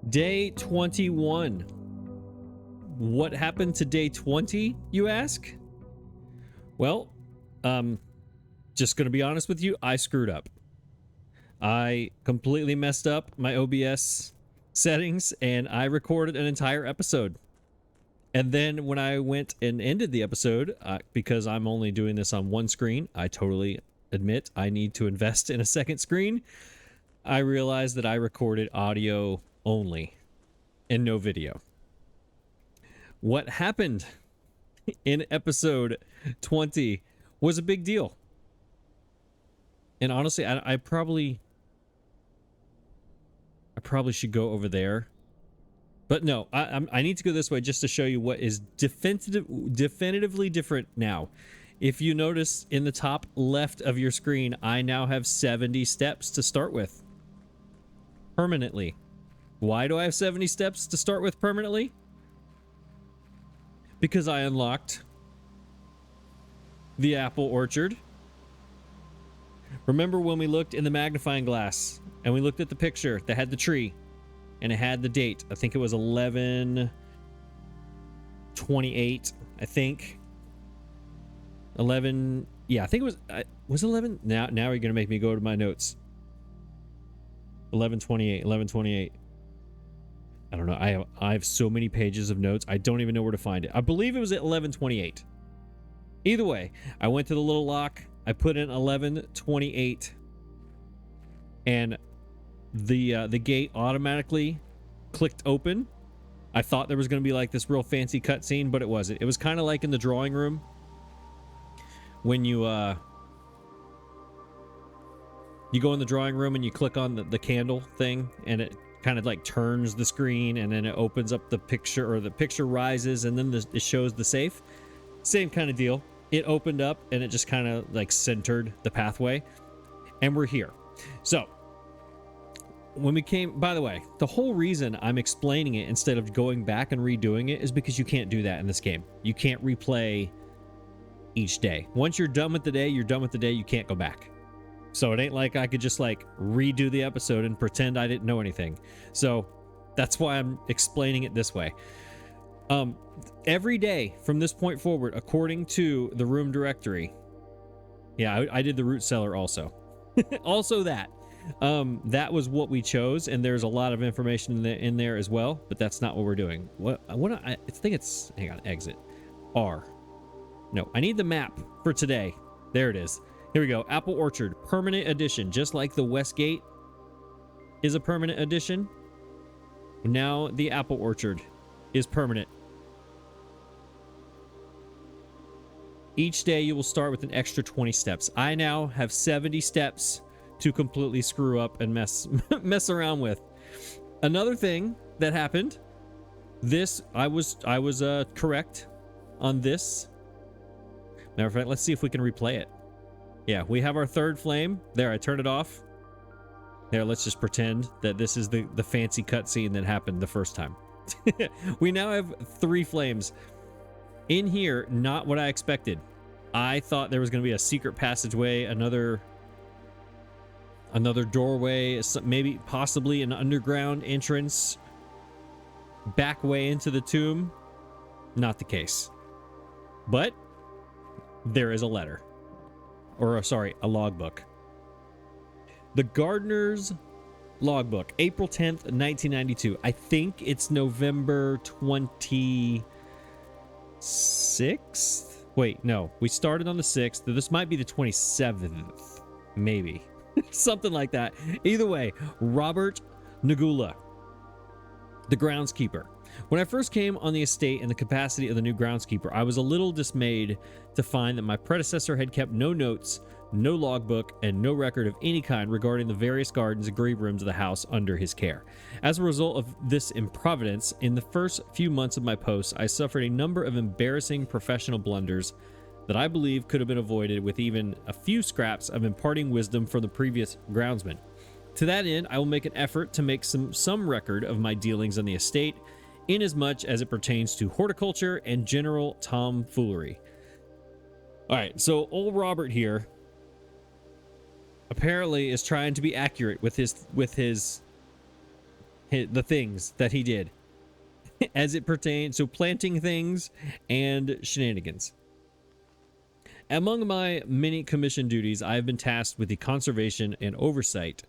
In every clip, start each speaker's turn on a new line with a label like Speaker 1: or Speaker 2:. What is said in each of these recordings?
Speaker 1: Day 21. What happened to day 20, you ask? Well, just gonna be honest with you, I screwed up. I completely messed up my OBS settings and I recorded an entire episode. And then when I went and ended the episode, because I'm only doing this on one screen, I totally admit I need to invest in a second screen. I realized that I recorded audio only and no video. What happened in episode 20 was a big deal. And honestly, I probably should go over there. But no, I need to go this way just to show you what is definitively different now. If you notice in the top left of your screen, I now have 70 steps to start with. Permanently. Why do I have 70 steps to start with permanently? Because I unlocked the apple orchard. Remember when we looked in the magnifying glass and we looked at the picture that had the tree and it had the date? I think it was 11/28, I think. 11, yeah, I think it was 11. Now you're going to make me go to my notes. 11/28. I don't know. I have so many pages of notes. I don't even know where to find it. I believe it was at 11/28. Either way, I went to the little lock. I put in 11/28, and the gate automatically clicked open. I thought there was going to be like this real fancy cutscene, but it wasn't. It was kind of like in the drawing room when you go in the drawing room and you click on the candle thing, and it kind of like turns the screen, and then it opens up the picture, or the picture rises, and then it shows the safe. Same kind of deal. It opened up and it just kind of like centered the pathway, and we're here. So when we came, by the way, the whole reason I'm explaining it instead of going back and redoing it is because you can't do that in this game. You can't replay each day. Once you're done with the day, you're done with the day. You can't go back. So it ain't like I could just like redo the episode and pretend I didn't know anything. So that's why I'm explaining it this way. Every day from this point forward, according to the room directory, yeah, I did the root cellar also. Also that was what we chose, and there's a lot of information in there as well, but that's not what we're doing. I think it's, hang on, exit R. No, I need the map for today. There it is. Here we go. Apple Orchard, permanent edition. Just like the West Gate is a permanent edition, now the Apple Orchard is permanent. Each day you will start with an extra 20 steps. I now have 70 steps to completely screw up and mess around with. Another thing that happened, this I was correct on this. Matter of fact, let's see if we can replay it. Yeah, we have our third flame. There, I turned it off. There, let's just pretend that this is the fancy cutscene that happened the first time. We now have 3 flames. In here, not what I expected. I thought there was going to be a secret passageway, another doorway, maybe possibly an underground entrance, back way into the tomb. Not the case. But there is a letter. Or, sorry, a logbook. The Gardener's Logbook, April 10th, 1992. I think it's November 26th? Wait, no. We started on the 6th. This might be the 27th. Maybe. Something like that. Either way, Robert Nagula, the groundskeeper. When I first came on the estate in the capacity of the new groundskeeper, I was a little dismayed to find that my predecessor had kept no notes, no logbook, and no record of any kind regarding the various gardens and grave rooms of the house under his care. As a result of this improvidence, in the first few months of my post, I suffered a number of embarrassing professional blunders that I believe could have been avoided with even a few scraps of imparting wisdom from the previous groundsman. To that end, I will make an effort to make some record of my dealings on the estate, inasmuch as it pertains to horticulture and general tomfoolery. All right, so old Robert here apparently is trying to be accurate with his the things that he did as it pertains, so planting things and shenanigans. Among my many commission duties, I have been tasked with the conservation and oversight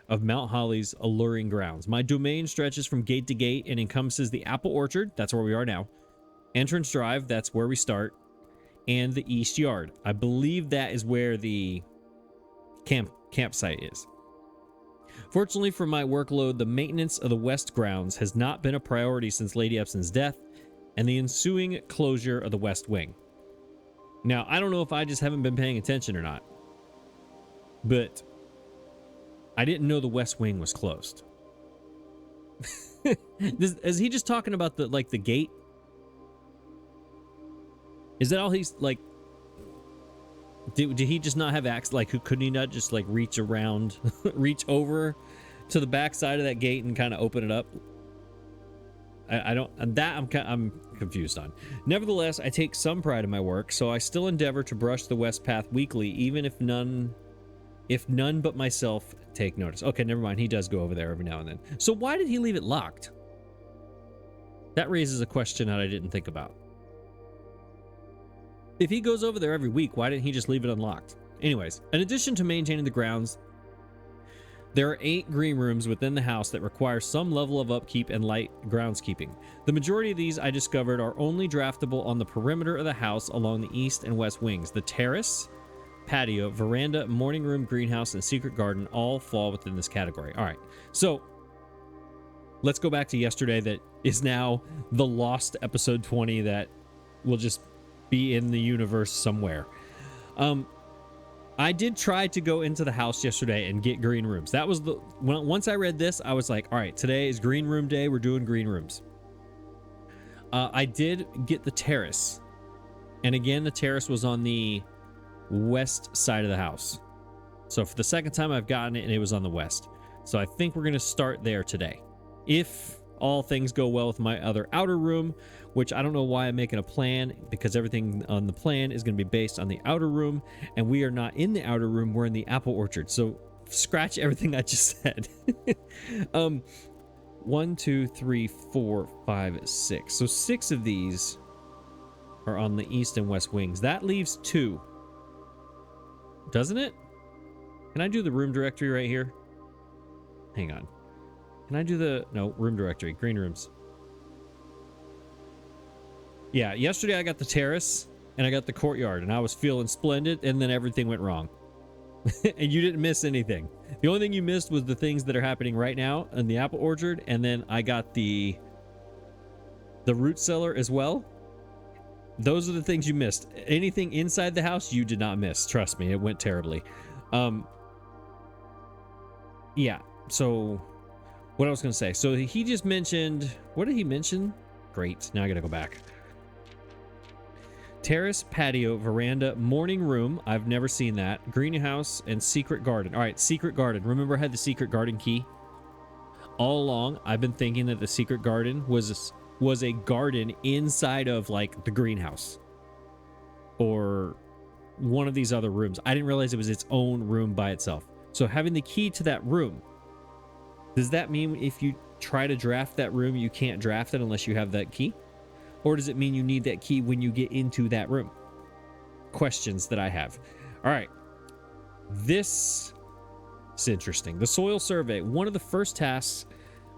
Speaker 1: of Mount Holly's alluring grounds. My domain stretches from gate to gate and encompasses the apple orchard, that's where we are now, Entrance Drive, that's where we start, and the East Yard. I believe that is where the campsite is. Fortunately for my workload, the maintenance of the West grounds has not been a priority since Lady Epson's death and the ensuing closure of the West Wing. Now, I don't know if I just haven't been paying attention or not, but I didn't know the West Wing was closed. Is he just talking about the gate? Is that all he's like? Did he just not have access? Like, couldn't he not just like reach around, reach over to the back side of that gate and kind of open it up? I don't. I'm confused on. Nevertheless, I take some pride in my work, so I still endeavor to brush the West Path weekly, even if none but myself take notice. Okay, never mind. He does go over there every now and then. So why did he leave it locked? That raises a question that I didn't think about. If he goes over there every week, why didn't he just leave it unlocked? Anyways, in addition to maintaining the grounds, there are 8 green rooms within the house that require some level of upkeep and light groundskeeping. The majority of these, I discovered, are only draftable on the perimeter of the house along the east and west wings. The terrace, patio, veranda, morning room, greenhouse, and secret garden all fall within this category. All right, so let's go back to yesterday. That is now the lost episode 20 that will just be in the universe somewhere. I did try to go into the house yesterday and get green rooms. That was once I read this, I was like, all right, today is green room day. We're doing green rooms. I did get the terrace. And again, the terrace was on the west side of the house. So for the second time I've gotten it, and it was on the west. So I think we're going to start there today. If all things go well with my other outer room, which I don't know why I'm making a plan, because everything on the plan is going to be based on the outer room, and we are not in the outer room, we're in the apple orchard. So scratch everything I just said. 1, 2, 3, 4, 5, 6. So 6 of these are on the east and west wings. That leaves 2. Doesn't it? Can I do the room directory right here? Hang on. Can I do the... No, room directory. Green rooms. Yeah, yesterday I got the terrace and I got the courtyard and I was feeling splendid, and then everything went wrong. And you didn't miss anything. The only thing you missed was the things that are happening right now in the apple orchard, and then I got the root cellar as well. Those are the things you missed. Anything inside the house you did not miss. Trust me, it went terribly. Yeah, so what I was going to say. So he just mentioned... What did he mention? Great. Now I got to go back. Terrace, patio, veranda, morning room. I've never seen that. Greenhouse and secret garden. All right, secret garden. Remember I had the secret garden key? All along, I've been thinking that the secret garden was a garden inside of like the greenhouse or one of these other rooms. I didn't realize it was its own room by itself. So having the key to that room, does that mean if you try to draft that room, you can't draft it unless you have that key? Or does it mean you need that key when you get into that room? Questions that I have. All right. This is interesting. The soil survey. One of the first tasks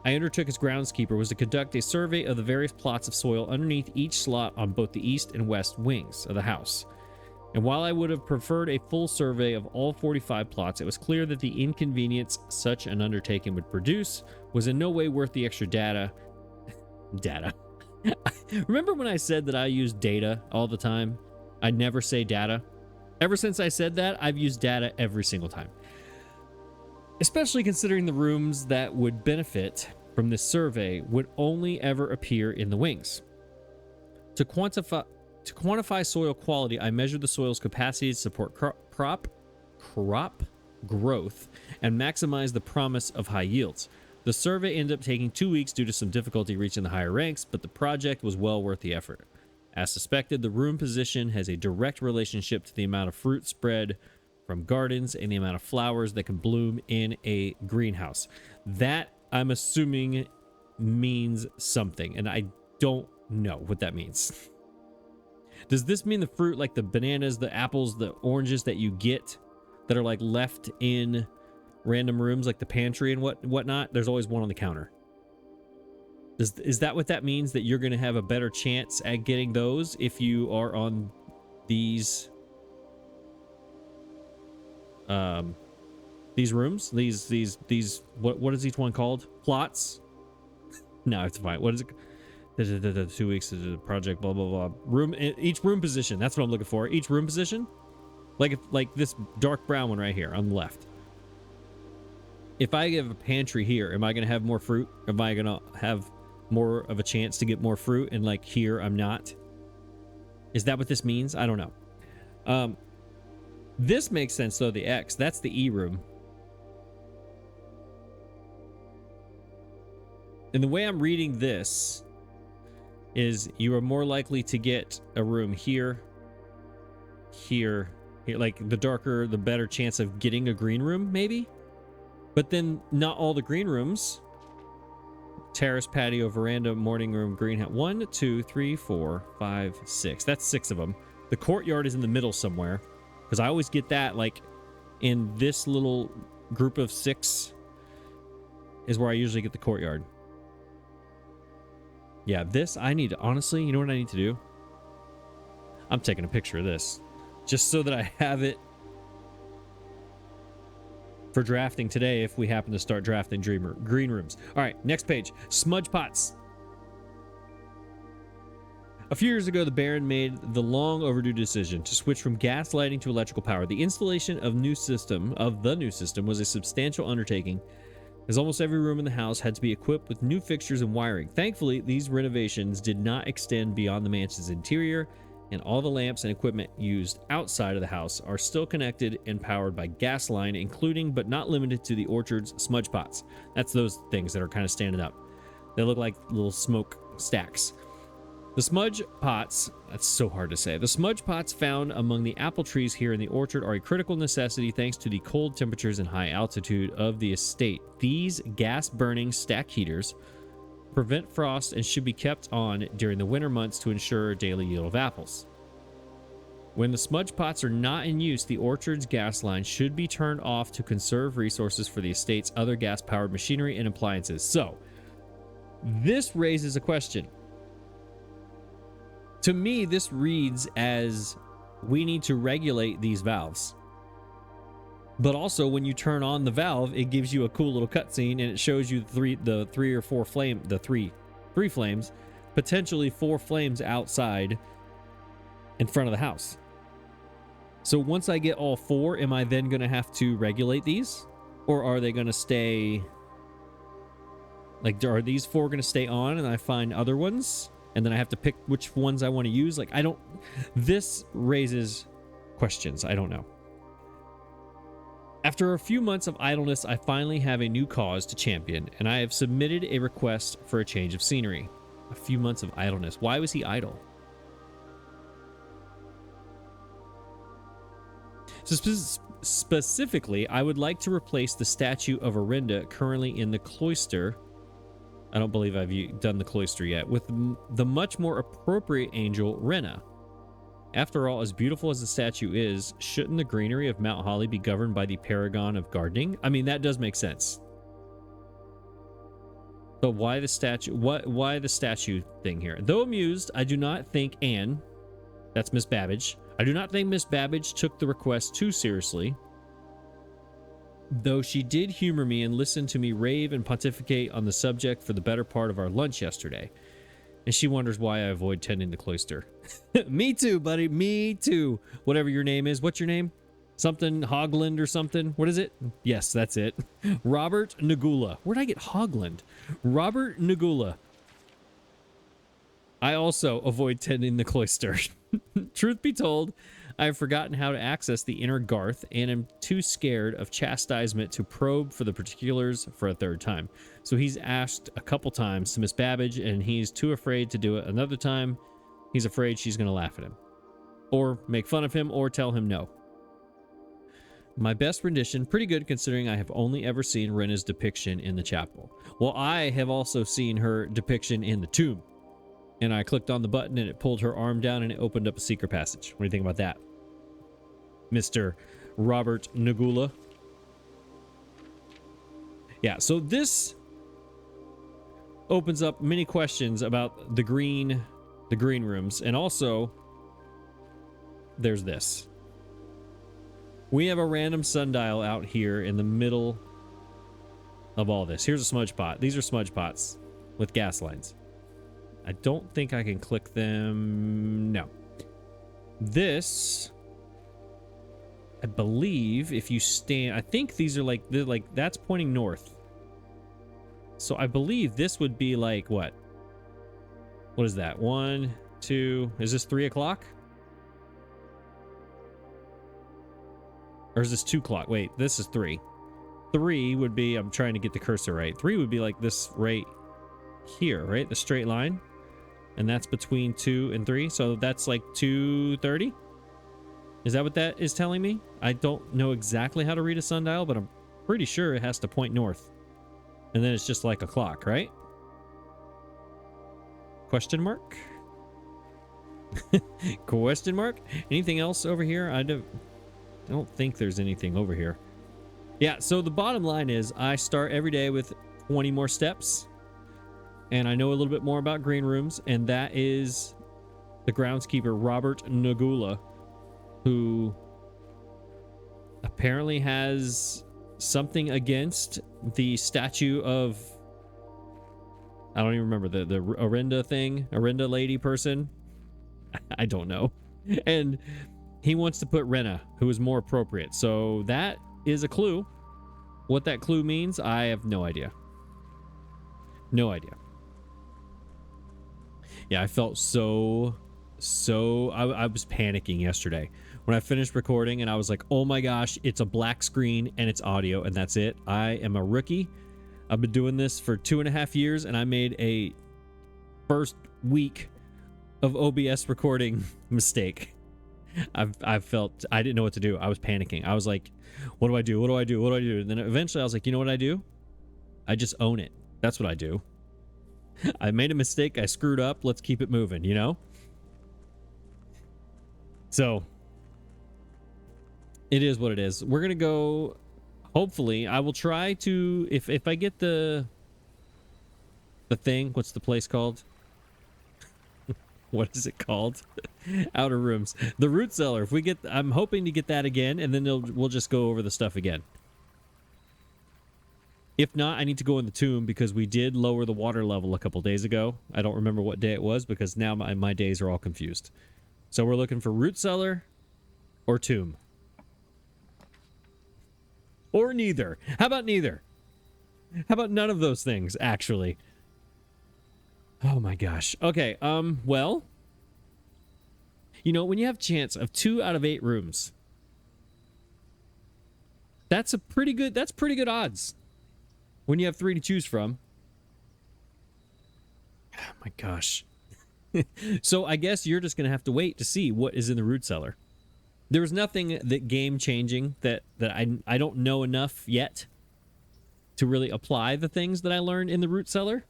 Speaker 1: I undertook as groundskeeper was to conduct a survey of the various plots of soil underneath each slot on both the east and west wings of the house. And while I would have preferred a full survey of all 45 plots, it was clear that the inconvenience such an undertaking would produce was in no way worth the extra data. Remember when I said that I use data all the time? I never say data. Ever since I said that, I've used data every single time. Especially considering the rooms that would benefit from this survey would only ever appear in the wings. To quantify soil quality, I measured the soil's capacity to support crop growth and maximize the promise of high yields. The survey ended up taking 2 weeks due to some difficulty reaching the higher ranks, but the project was well worth the effort. As suspected, the room position has a direct relationship to the amount of fruit spread from gardens and the amount of flowers that can bloom in a greenhouse. That, I'm assuming, means something, and I don't know what that means. Does this mean the fruit, like the bananas, the apples, the oranges that you get that are like left in random rooms, like the pantry and whatnot? There's always one on the counter. Is that what that means? That you're going to have a better chance at getting those if you are on these rooms? These what is each one called? Plots? No, I have to find. What is it? 2 weeks is a project, blah blah blah. Each room position. That's what I'm looking for. Each room position, like this dark brown one right here on the left. If I give a pantry here, am I going to have more fruit? Am I going to have more of a chance to get more fruit? And like here, I'm not. Is that what this means? I don't know. This makes sense though. The X, that's the E room. And the way I'm reading this is you are more likely to get a room here, here, here. Like the darker, the better chance of getting a green room, maybe. But then not all the green rooms. Terrace, patio, veranda, morning room, greenhouse. 1, 2, 3, 4, 5, 6. That's 6 of them. The courtyard is in the middle somewhere, because I always get that like in this little group of 6 is where I usually get the courtyard. Yeah, this I need to, honestly, you know what I need to do? I'm taking a picture of this just so that I have it for drafting today if we happen to start drafting green rooms. All right, next page. Smudge pots. A few years ago, the Baron made the long overdue decision to switch from gas lighting to electrical power. The installation of the new system was a substantial undertaking, as almost every room in the house had to be equipped with new fixtures and wiring. Thankfully, these renovations did not extend beyond the mansion's interior, and all the lamps and equipment used outside of the house are still connected and powered by gas line, including but not limited to the orchard's smudge pots. That's those things that are kind of standing up. They look like little smoke stacks. The smudge pots, that's so hard to say. The smudge pots found among the apple trees here in the orchard are a critical necessity thanks to the cold temperatures and high altitude of the estate. These gas-burning stack heaters prevent frost and should be kept on during the winter months to ensure a daily yield of apples. When the smudge pots are not in use, the orchard's gas line should be turned off to conserve resources for the estate's other gas-powered machinery and appliances. So, this raises a question. To me, this reads as we need to regulate these valves. But also, when you turn on the valve, it gives you a cool little cutscene, and it shows you the three flames, potentially 4 flames outside in front of the house. So once I get all 4, am I then going to have to regulate these? Or are they going to stay... Like, are these 4 going to stay on and I find other ones? And then I have to pick which ones I want to use? Like, I don't... This raises questions. I don't know. After a few months of idleness, I finally have a new cause to champion, and I have submitted a request for a change of scenery. A few months of idleness. Why was he idle? So specifically, I would like to replace the statue of Orinda currently in the cloister. I don't believe I've done the cloister yet. With the much more appropriate angel, Rena. After all, as beautiful as the statue is, shouldn't the greenery of Mount Holly be governed by the paragon of gardening? I mean, that does make sense. But why the statue? Why the statue thing here? Though amused, I do not think Anne, that's Miss Babbage, I do not think Miss Babbage took the request too seriously. Though she did humor me and listen to me rave and pontificate on the subject for the better part of our lunch yesterday. And she wonders why I avoid tending the cloister. Me too, buddy. Me too. Whatever your name is. What's your name? Something Hogland or something. What is it? Yes, that's it. Robert Nagula. Where'd I get Hogland? Robert Nagula. I also avoid tending the cloister. Truth be told, I have forgotten how to access the inner Garth and am too scared of chastisement to probe for the particulars for a third time. So he's asked a couple times to Miss Babbage, and he's too afraid to do it another time. He's afraid she's going to laugh at him, or make fun of him, or tell him no. My best rendition, pretty good considering I have only ever seen Rena's depiction in the chapel. Well, I have also seen her depiction in the tomb. And I clicked on the button and it pulled her arm down and it opened up a secret passage. What do you think about that, Mr. Robert Nagula? Yeah, so this opens up many questions about the green rooms, and also there's this. We have a random sundial out here in the middle of all this. Here's a smudge pot. These are smudge pots with gas lines. I don't think I can click them. No. This, I believe, if you stand, I think these are like, that's pointing north. So I believe this would be like what? What is that? 1, 2, is this 3 o'clock? Or is this 2 o'clock? Wait, this is 3. 3 would be, I'm trying to get the cursor right. 3 would be like this right here, right? The straight line. And that's between 2 and 3. So that's like 2:30. Is that what that is telling me? I don't know exactly how to read a sundial, but I'm pretty sure it has to point north. And then it's just like a clock, right? Question mark? Question mark? Anything else over here? I don't think there's anything over here. Yeah, so the bottom line is I start every day with 20 more steps. And I know a little bit more about green rooms, and that is the groundskeeper, Robert Nagula, who apparently has something against the statue of, I don't even remember, the Orinda thing, Orinda lady person. I don't know. And he wants to put Rena, who is more appropriate. So that is a clue. What that clue means, I have no idea. No idea. Yeah, I felt so I was panicking yesterday when I finished recording, and I was like, oh my gosh, it's a black screen and it's audio and that's it. I am a rookie. I've been doing this for 2.5 years, and I made a first week of OBS recording mistake. I felt I didn't know what to do. I was panicking. I was like, what do I do? What do I do? What do I do? And then eventually I was like, you know what I do? I just own it. That's what I do. I made a mistake. I screwed up. Let's keep it moving, you know? So it is what it is. We're going to go. Hopefully I will try to, if I get the thing, what's the place called? What is it called? Outer rooms. The root cellar. If we get, I'm hoping to get that again, and then we'll just go over the stuff again. If not, I need to go in the tomb because we did lower the water level a couple days ago. I don't remember what day it was because now my days are all confused. So we're looking for root cellar or tomb. Or neither. How about neither? How about none of those things, actually? Oh my gosh. Okay, well, you know, when you have a chance of 2 out of 8 rooms, that's pretty good odds. When you have 3 to choose from. Oh my gosh. So I guess you're just going to have to wait to see what is in the root cellar. There was nothing that game changing that I don't know enough yet to really apply the things that I learned in the root cellar.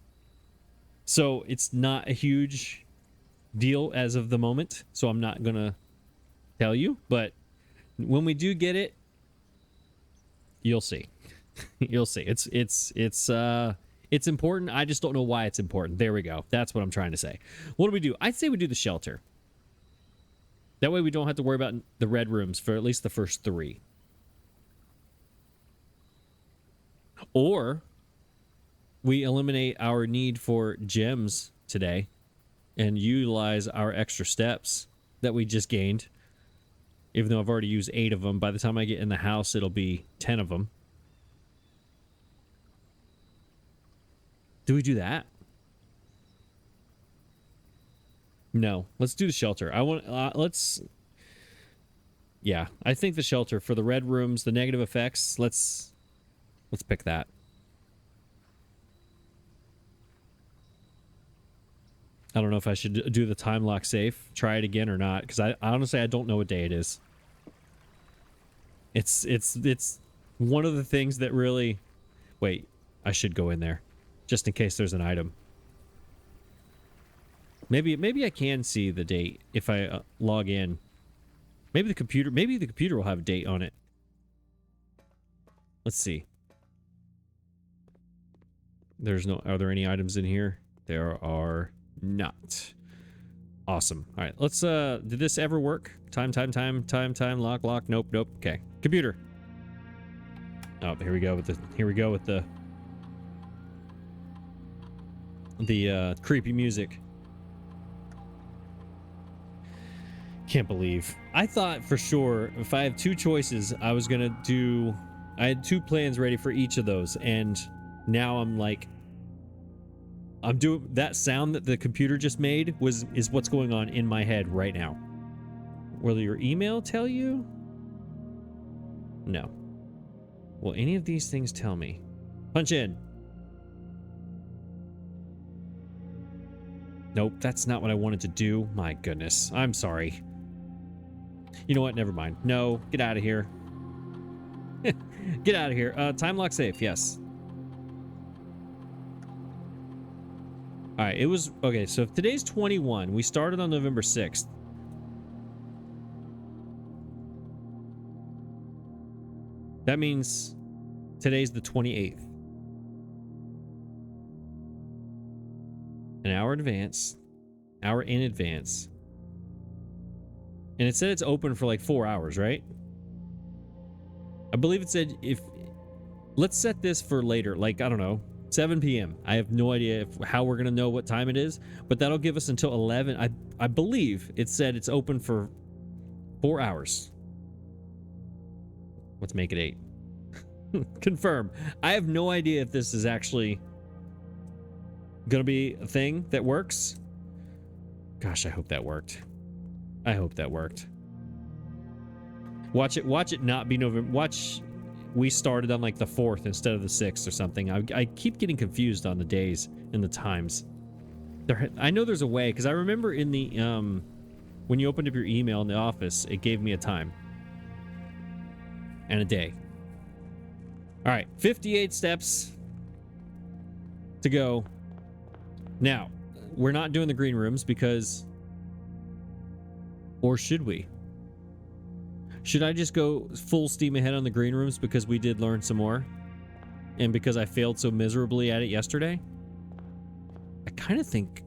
Speaker 1: So it's not a huge deal as of the moment. So I'm not going to tell you, but when we do get it, you'll see. You'll see. It's important. I just don't know why it's important. There we go. That's what I'm trying to say. What do we do? I'd say we do the shelter. That way we don't have to worry about the red rooms for at least the first 3. Or we eliminate our need for gems today and utilize our extra steps that we just gained. Even though I've already used 8 of them. By the time I get in the house, it'll be 10 of them. Do we do that? No. Let's do the shelter. Yeah, I think the shelter for the red rooms, the negative effects, let's pick that. I don't know if I should do the time lock safe, try it again or not, because I honestly, I don't know what day it is. It's one of the things that really... Wait, I should go in there just in case there's an item. Maybe I can see the date if I log in. Maybe the computer will have a date on it. Let's see. Are there any items in here? There are not. Awesome. All right, let's did this ever work? Time, lock. Nope. Okay. Computer. Oh, here we go with the creepy music. Can't believe. I thought for sure if I have two choices, I had two plans ready for each of those, and now I'm like, I'm doing that sound that the computer just made is what's going on in my head right now. Will your email tell you? No. Will any of these things tell me? Punch in. Nope, that's not what I wanted to do. My goodness. I'm sorry. You know what? Never mind. No, get out of here. Get out of here. Time lock safe. Yes. All right. It was okay. So if today's 21, we started on November 6th. That means today's the 28th. An hour in advance. Hour in advance. And it said it's open for like 4 hours, right? I believe it said let's set this for later, like, I don't know, 7 p.m. I have no idea how we're going to know what time it is, but that'll give us until 11. I believe it said it's open for 4 hours. Let's make it 8. Confirm. I have no idea if this is actually going to be a thing that works. Gosh, I hope that worked. I hope that worked. Watch it not be November. Watch, we started on like the 4th instead of the 6th or something. I keep getting confused on the days and the times. I know there's a way, because I remember in the when you opened up your email in the office, it gave me a time and a day. All right, 58 steps to go. Now, we're not doing the green rooms because... Or should we? Should I just go full steam ahead on the green rooms because we did learn some more? And because I failed so miserably at it yesterday? I kind of think...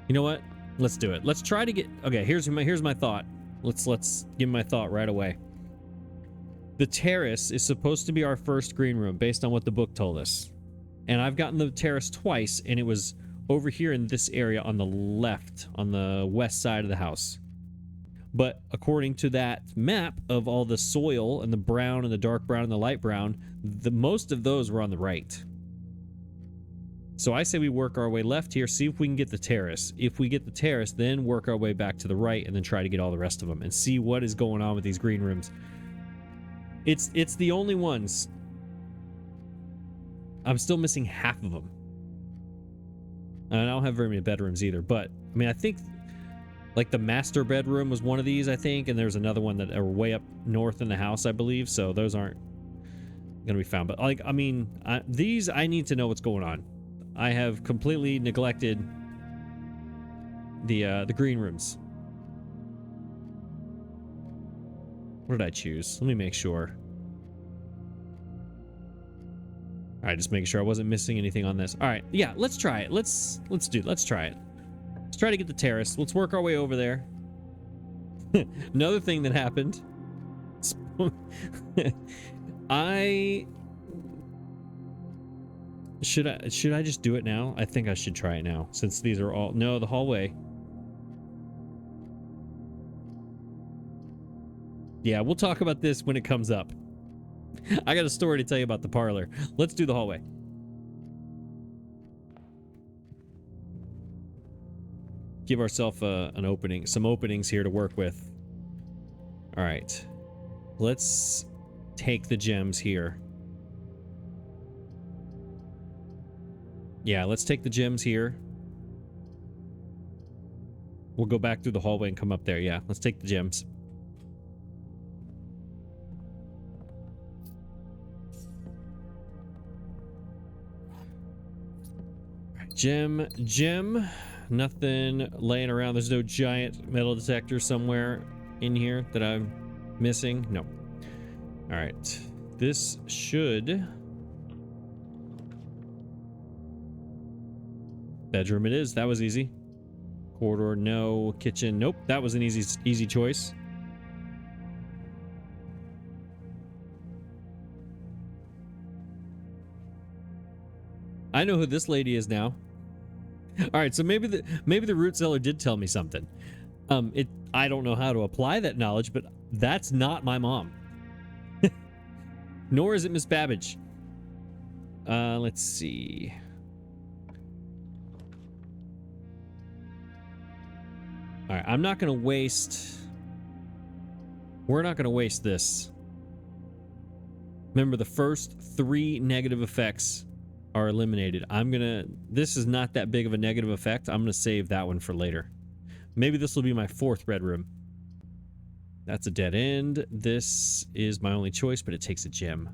Speaker 1: You know what? Let's do it. Let's try to get... Okay, here's my thought. Let's give my thought right away. The terrace is supposed to be our first green room based on what the book told us. And I've gotten the terrace twice, and it was over here in this area on the left, on the west side of the house. But according to that map of all the soil and the brown and the dark brown and the light brown, most of those were on the right. So I say we work our way left here, see if we can get the terrace. If we get the terrace, then work our way back to the right and then try to get all the rest of them and see what is going on with these green rooms. It's the only ones. I'm still missing half of them. And I don't have very many bedrooms either, but I mean, I think like the master bedroom was one of these, I think, and there's another one that are way up north in the house, I believe. So those aren't gonna be found. But like, I mean, these I need to know what's going on. I have completely neglected the green rooms. What did I choose? Let me make sure. All right, just making sure I wasn't missing anything on this. All right, yeah, let's try it. Let's try it. Let's try to get the terrace. Let's work our way over there. Another thing that happened. Should I just do it now? I think I should try it now since these are all the hallway. Yeah, we'll talk about this when it comes up. I got a story to tell you about the parlor. Let's do the hallway. Give ourselves an opening, some openings here to work with. All right. Let's take the gems here. Yeah, let's take the gems here. We'll go back through the hallway and come up there. Yeah, let's take the gems. Gem. Nothing laying around. There's no giant metal detector somewhere in here that I'm missing. No. All right. This should... Bedroom it is. That was easy. Corridor, no. Kitchen, nope. That was an easy choice. I know who this lady is now. All right, so maybe the root cellar did tell me something. I don't know how to apply that knowledge, but that's not my mom. Nor is it Miss Babbage. Let's see. All right, I'm not going to waste... We're not going to waste this. Remember, the first 3 negative effects are eliminated. This is not that big of a negative effect. I'm going to save that one for later. Maybe this will be my 4th red room. That's a dead end. This is my only choice, but it takes a gem.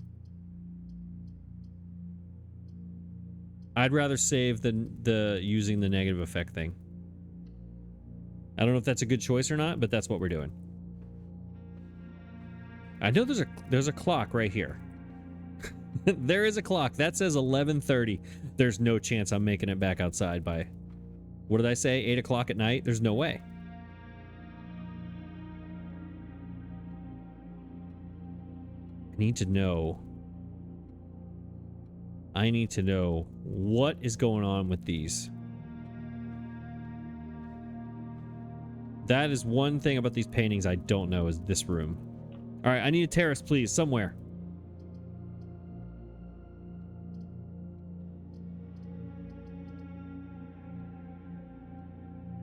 Speaker 1: I'd rather save the using the negative effect thing. I don't know if that's a good choice or not, but that's what we're doing. I know there's a clock right here. There is a clock that says 11:30. There's no chance I'm making it back outside by, what did I say, 8 o'clock at night? There's no way. I need to know what is going on with these. That is one thing about these paintings I don't know, is this room. All right, I need a terrace, please, somewhere.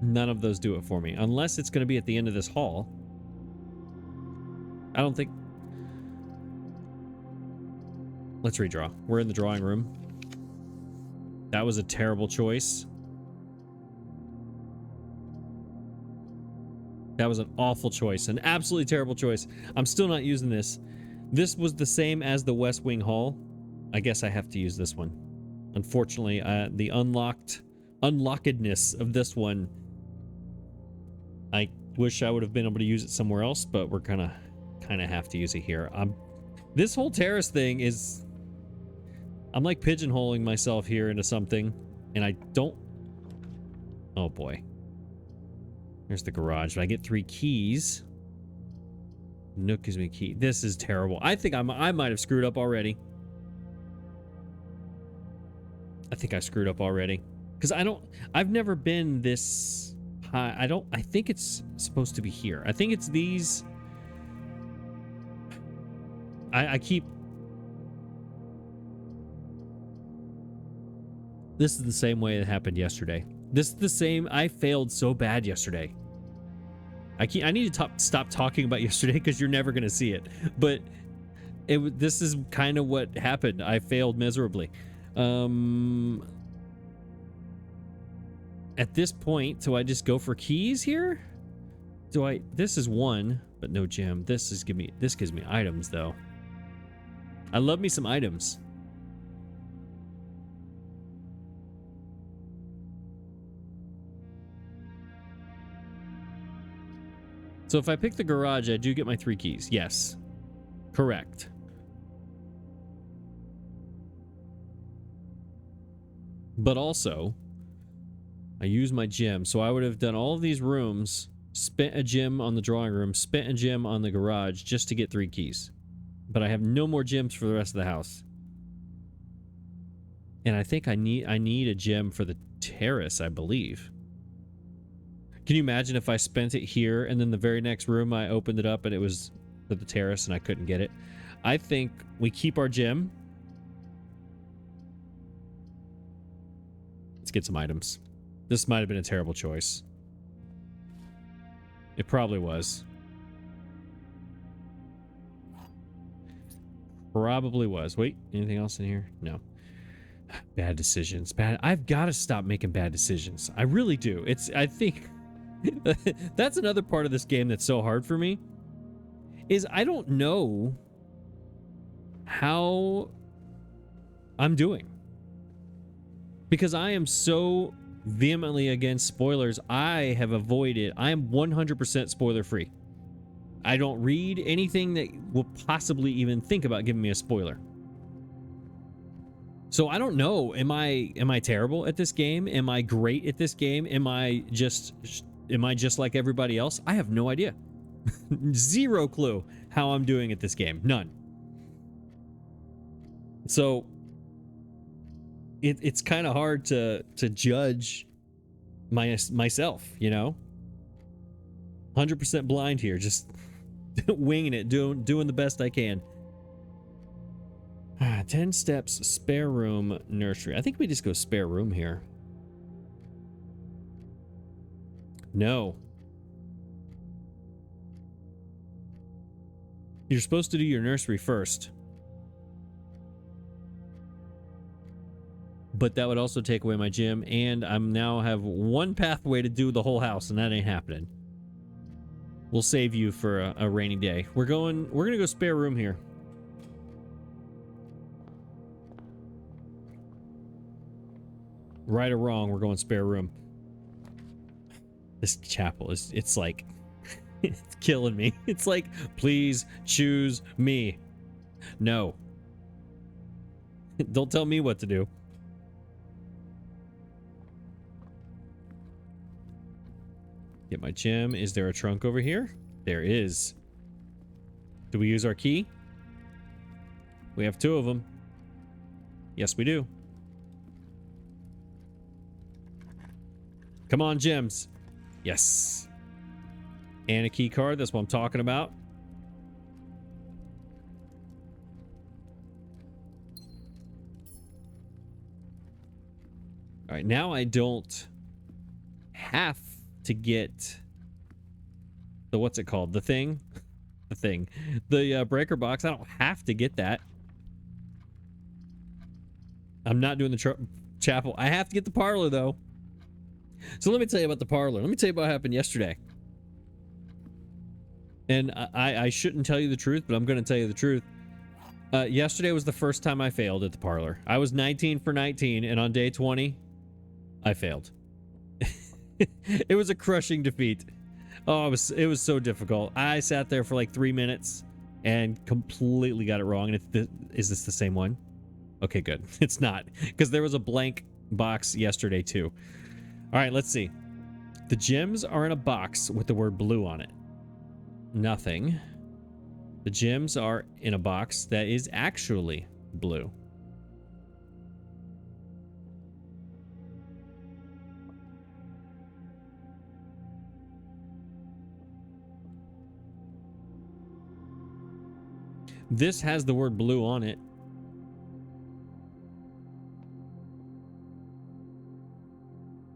Speaker 1: None of those do it for me, unless it's going to be at the end of this hall. I don't think... Let's redraw. We're in the drawing room. That was a terrible choice. That was an awful choice, an absolutely terrible choice. I'm still not using this. This was the same as the West Wing Hall. I guess I have to use this one. Unfortunately, the unlockedness of this one, I wish I would have been able to use it somewhere else, but we're kind of have to use it here. This whole terrace thing is... I'm like pigeonholing myself here into something, and I don't... Oh boy. There's the garage. But I get 3 keys. Nook gives me a key. This is terrible. I think I might have screwed up already. I think I screwed up already. Because I've never been this high. I think it's supposed to be here. I think it's these. I keep. This is the same way it happened yesterday. This is the same. I failed so bad yesterday. I need to stop talking about yesterday because you're never going to see it. But this is kind of what happened. I failed miserably. At this point, do I just go for keys here? This is 1, but no gem. This gives me items though. I love me some items. So if I pick the garage, I do get my 3 keys. Yes. Correct. But also, I use my gem. So I would have done all of these rooms, spent a gem on the drawing room, spent a gem on the garage just to get 3 keys. But I have no more gems for the rest of the house. And I think I need a gem for the terrace, I believe. Can you imagine if I spent it here and then the very next room I opened it up and it was for the terrace and I couldn't get it? I think we keep our gem. Let's get some items. This might have been a terrible choice. It probably was. Probably was. Wait, anything else in here? No. Bad decisions. I've got to stop making bad decisions. I really do. I think that's another part of this game that's so hard for me, is I don't know how I'm doing. Because I am so vehemently against spoilers, I have avoided. I am 100% spoiler free. I don't read anything that will possibly even think about giving me a spoiler. So I don't know. Am I terrible at this game? Am I great at this game? Am I just like everybody else? I have no idea. Zero clue how I'm doing at this game. None. So it's kind of hard to judge myself, you know? 100% blind here, just winging it, doing the best I can. 10 steps, spare room, nursery. I think we just go spare room here. No. You're supposed to do your nursery first. But that would also take away my gym, and I'm now have one pathway to do the whole house, and that ain't happening. We'll save you for a rainy day. We're gonna go spare room here. Right or wrong, we're going spare room. This chapel it's like it's killing me. It's like, please choose me. No. Don't tell me what to do. Get my gem. Is there a trunk over here? There is. Do we use our key? We have 2 of them. Yes, we do. Come on, gems. Yes. And a key card. That's what I'm talking about. All right, now I don't have to get the, what's it called? The thing? The thing. The breaker box. I don't have to get that. I'm not doing the chapel. I have to get the parlor, though. So let me tell you about the parlor. Let me tell you about what happened yesterday. And I shouldn't tell you the truth, but I'm going to tell you the truth. Yesterday was the first time I failed at the parlor. I was 19 for 19, and on day 20, I failed. It was a crushing defeat. Oh, it was so difficult. I sat there for like 3 minutes and completely got it wrong. And is this the same one? Okay, good. It's not, because there was a blank box yesterday too. All right, let's see. The gems are in a box with the word blue on it. Nothing. The gems are in a box that is actually blue. This has the word blue on it.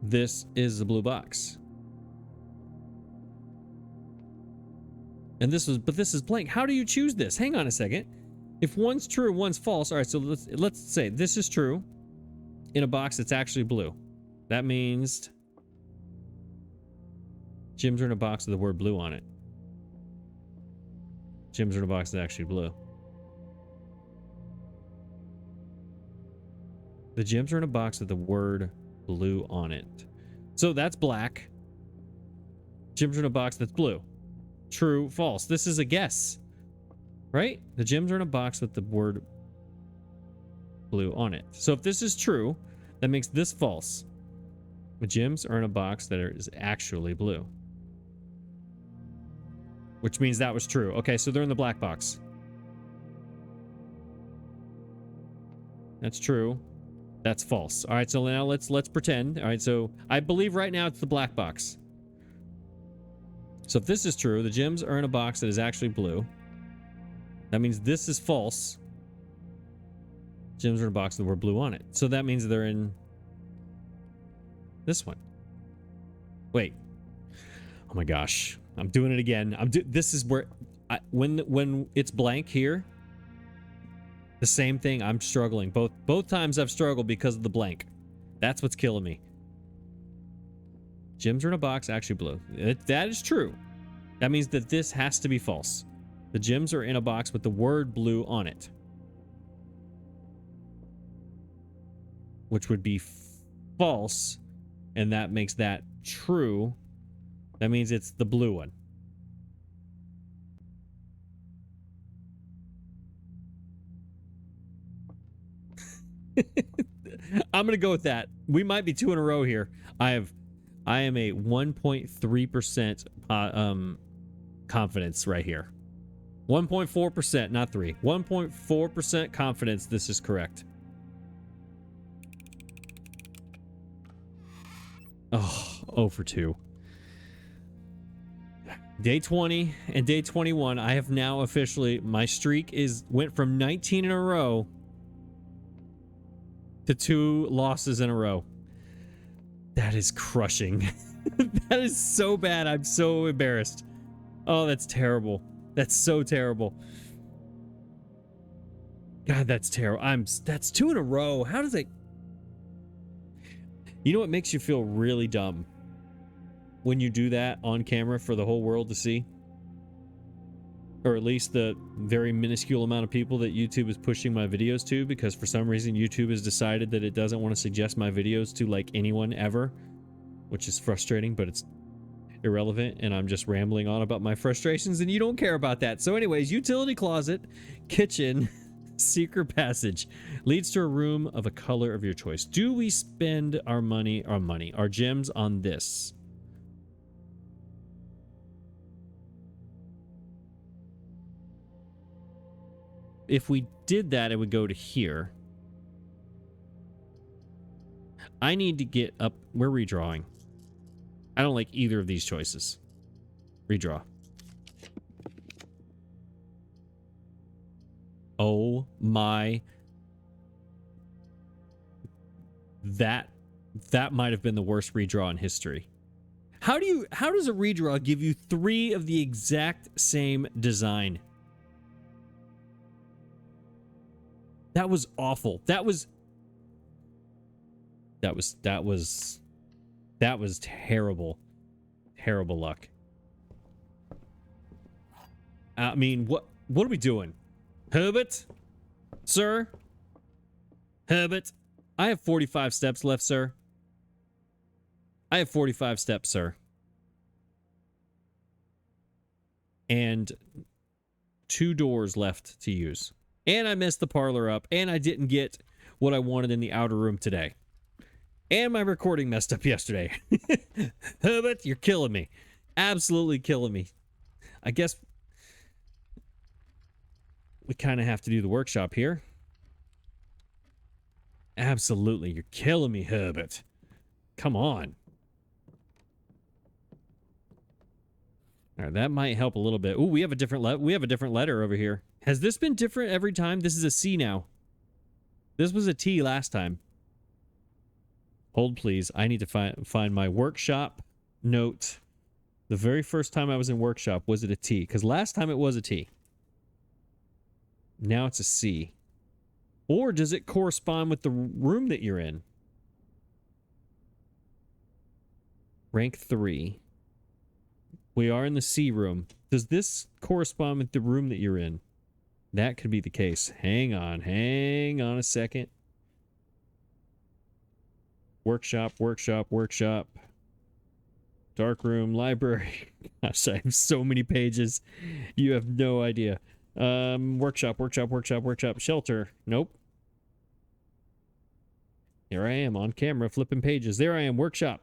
Speaker 1: This is the blue box. And this is blank. How do you choose this? Hang on a second. If one's true, one's false. All right, so let's say this is true in a box that's actually blue. That means gems are in a box with the word blue on it. Gems are in a box that's actually blue. The gems are in a box with the word blue on it. So that's black. Gems are in a box that's blue. True, false. This is a guess, right? The gems are in a box with the word blue on it. So if this is true, that makes this false. The gems are in a box that is actually blue, which means that was true. Okay, so they're in the black box. That's true. That's false. All right, so now let's pretend. All right, so I believe right now it's the black box. So if this is true, the gems are in a box that is actually blue. That means this is false. Gems are in a box that were blue on it. So that means they're in this one. Wait. Oh my gosh. I'm doing it again. This is where when it's blank here, the same thing. I'm struggling. Both times I've struggled because of the blank. That's what's killing me. Gems are in a box, actually blue. That is true. That means that this has to be false. The gems are in a box with the word blue on it, which would be false, and that makes that true. That means it's the blue one. I'm gonna go with that. We might be 2 in a row here. I am a 1.3% confidence right here. 1.4%, not 3. 1.4% confidence this is correct. Oh, 0 for 2. Day 20 and day 21, I have now officially, my streak went from 19 in a row to 2 losses in a row. That is crushing. That is so bad. I'm so embarrassed. Oh, that's terrible. That's so terrible. God, that's terrible. That's 2 in a row. How does it? You know what makes you feel really dumb? When you do that on camera for the whole world to see? Or at least the very minuscule amount of people that YouTube is pushing my videos to, because for some reason YouTube has decided that it doesn't want to suggest my videos to like anyone ever, which is frustrating, but it's irrelevant, and I'm just rambling on about my frustrations and you don't care about that. So anyways, utility closet, kitchen, secret passage leads to a room of a color of your choice. Do we spend our gems on this? If we did that, it would go to here. I need to get up. We're redrawing. I don't like either of these choices. Redraw. Oh my. That might have been the worst redraw in history. How does a redraw give you 3 of the exact same design? That was awful. That was terrible. Terrible luck. I mean, what are we doing? Herbert? Sir? Herbert? I have 45 steps left, sir. I have 45 steps, sir. And 2 doors left to use. And I messed the parlor up, and I didn't get what I wanted in the outer room today. And my recording messed up yesterday. Herbert, you're killing me. Absolutely killing me. I guess we kind of have to do the workshop here. Absolutely, you're killing me, Herbert. Come on. All right, that might help a little bit. Ooh, we have a different letter over here. Has this been different every time? This is a C now. This was a T last time. Hold, please. I need to find my workshop note. The very first time I was in workshop, was it a T? Because last time it was a T. Now it's a C. Or does it correspond with the room that you're in? Rank 3. We are in the C room. Does this correspond with the room that you're in? That could be the case. Hang on a second. Workshop. Dark room, library. Gosh, I have so many pages. You have no idea. Workshop. Shelter. Nope. Here I am on camera flipping pages. There I am, workshop.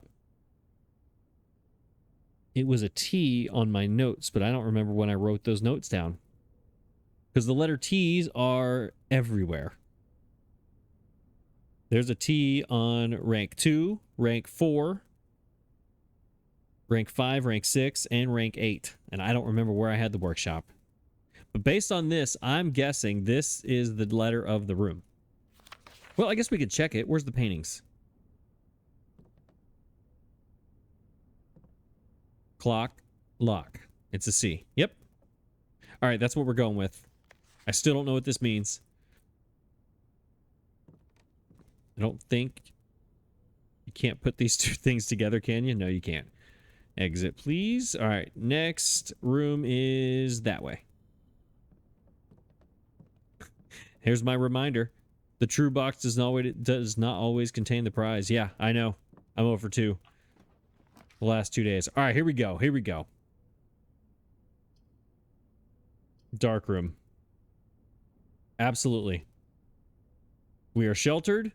Speaker 1: It was a T on my notes, but I don't remember when I wrote those notes down. Because the letter T's are everywhere. There's a T on rank 2, rank 4, rank 5, rank 6, and rank 8. And I don't remember where I had the workshop. But based on this, I'm guessing this is the letter of the room. Well, I guess we could check it. Where's the paintings? Clock, lock. It's a C. Yep. All right, that's what we're going with. I still don't know what this means. I don't think you can't put these 2 things together, can you? No, you can't. Exit, please. All right, next room is that way. Here's my reminder. The true box does not always contain the prize. Yeah, I know. I'm over 2. The last 2 days. All right, here we go. Here we go. Dark room. Absolutely. We are sheltered.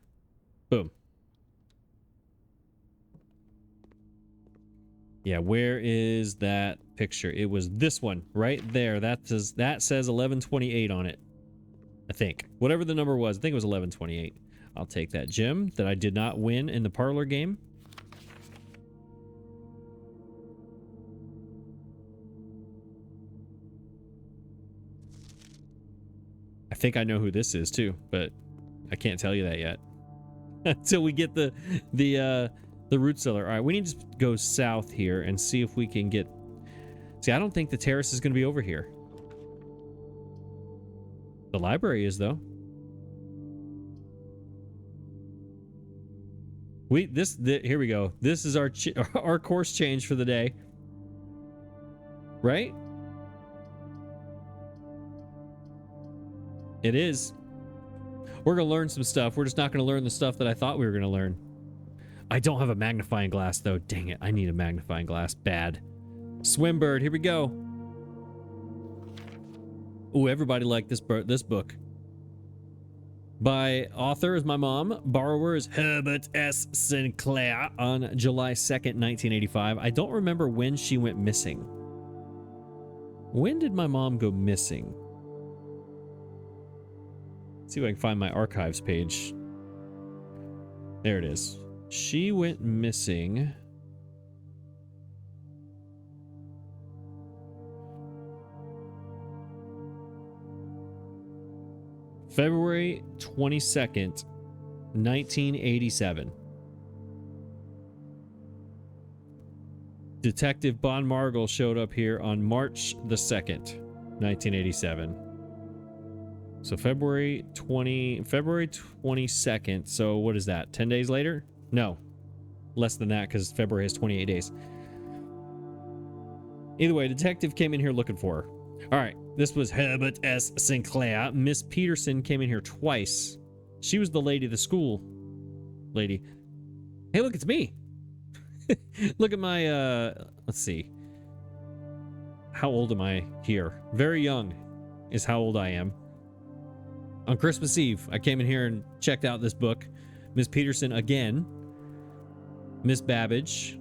Speaker 1: Boom. Yeah, where is that picture? It was this one right there. That says 1128 on it. I think. Whatever the number was, I think it was 1128. I'll take that gem that I did not win in the parlor game. I think I know who this is too, but I can't tell you that yet until we get the root cellar. All right, we need to go south here and see if we can get. See, I don't think the terrace is going to be over here. The library is though. Here we go. This is our course change for the day. Right? It is. We're going to learn some stuff. We're just not going to learn the stuff that I thought we were going to learn. I don't have a magnifying glass, though. Dang it. I need a magnifying glass. Bad. Swimbird. Here we go. Ooh, everybody liked this book. By author is my mom. Borrower is Herbert S. Sinclair on July 2nd, 1985. I don't remember when she went missing. When did my mom go missing? Let's see if I can find my archives page. There it is. She went missing. February 22nd, 1987. Detective Bon Margul showed up here on March the 2nd, 1987. So February 22nd. So what is that? 10 days later? No. Less than that because February has 28 days. Either way, detective came in here looking for her. All right. This was Herbert S. Sinclair. Miss Peterson came in here twice. She was the lady, the school lady. Hey, look, it's me. Look at my, let's see. How old am I here? Very young is how old I am. On Christmas Eve, I came in here and checked out this book. Miss Peterson again. Miss Babbage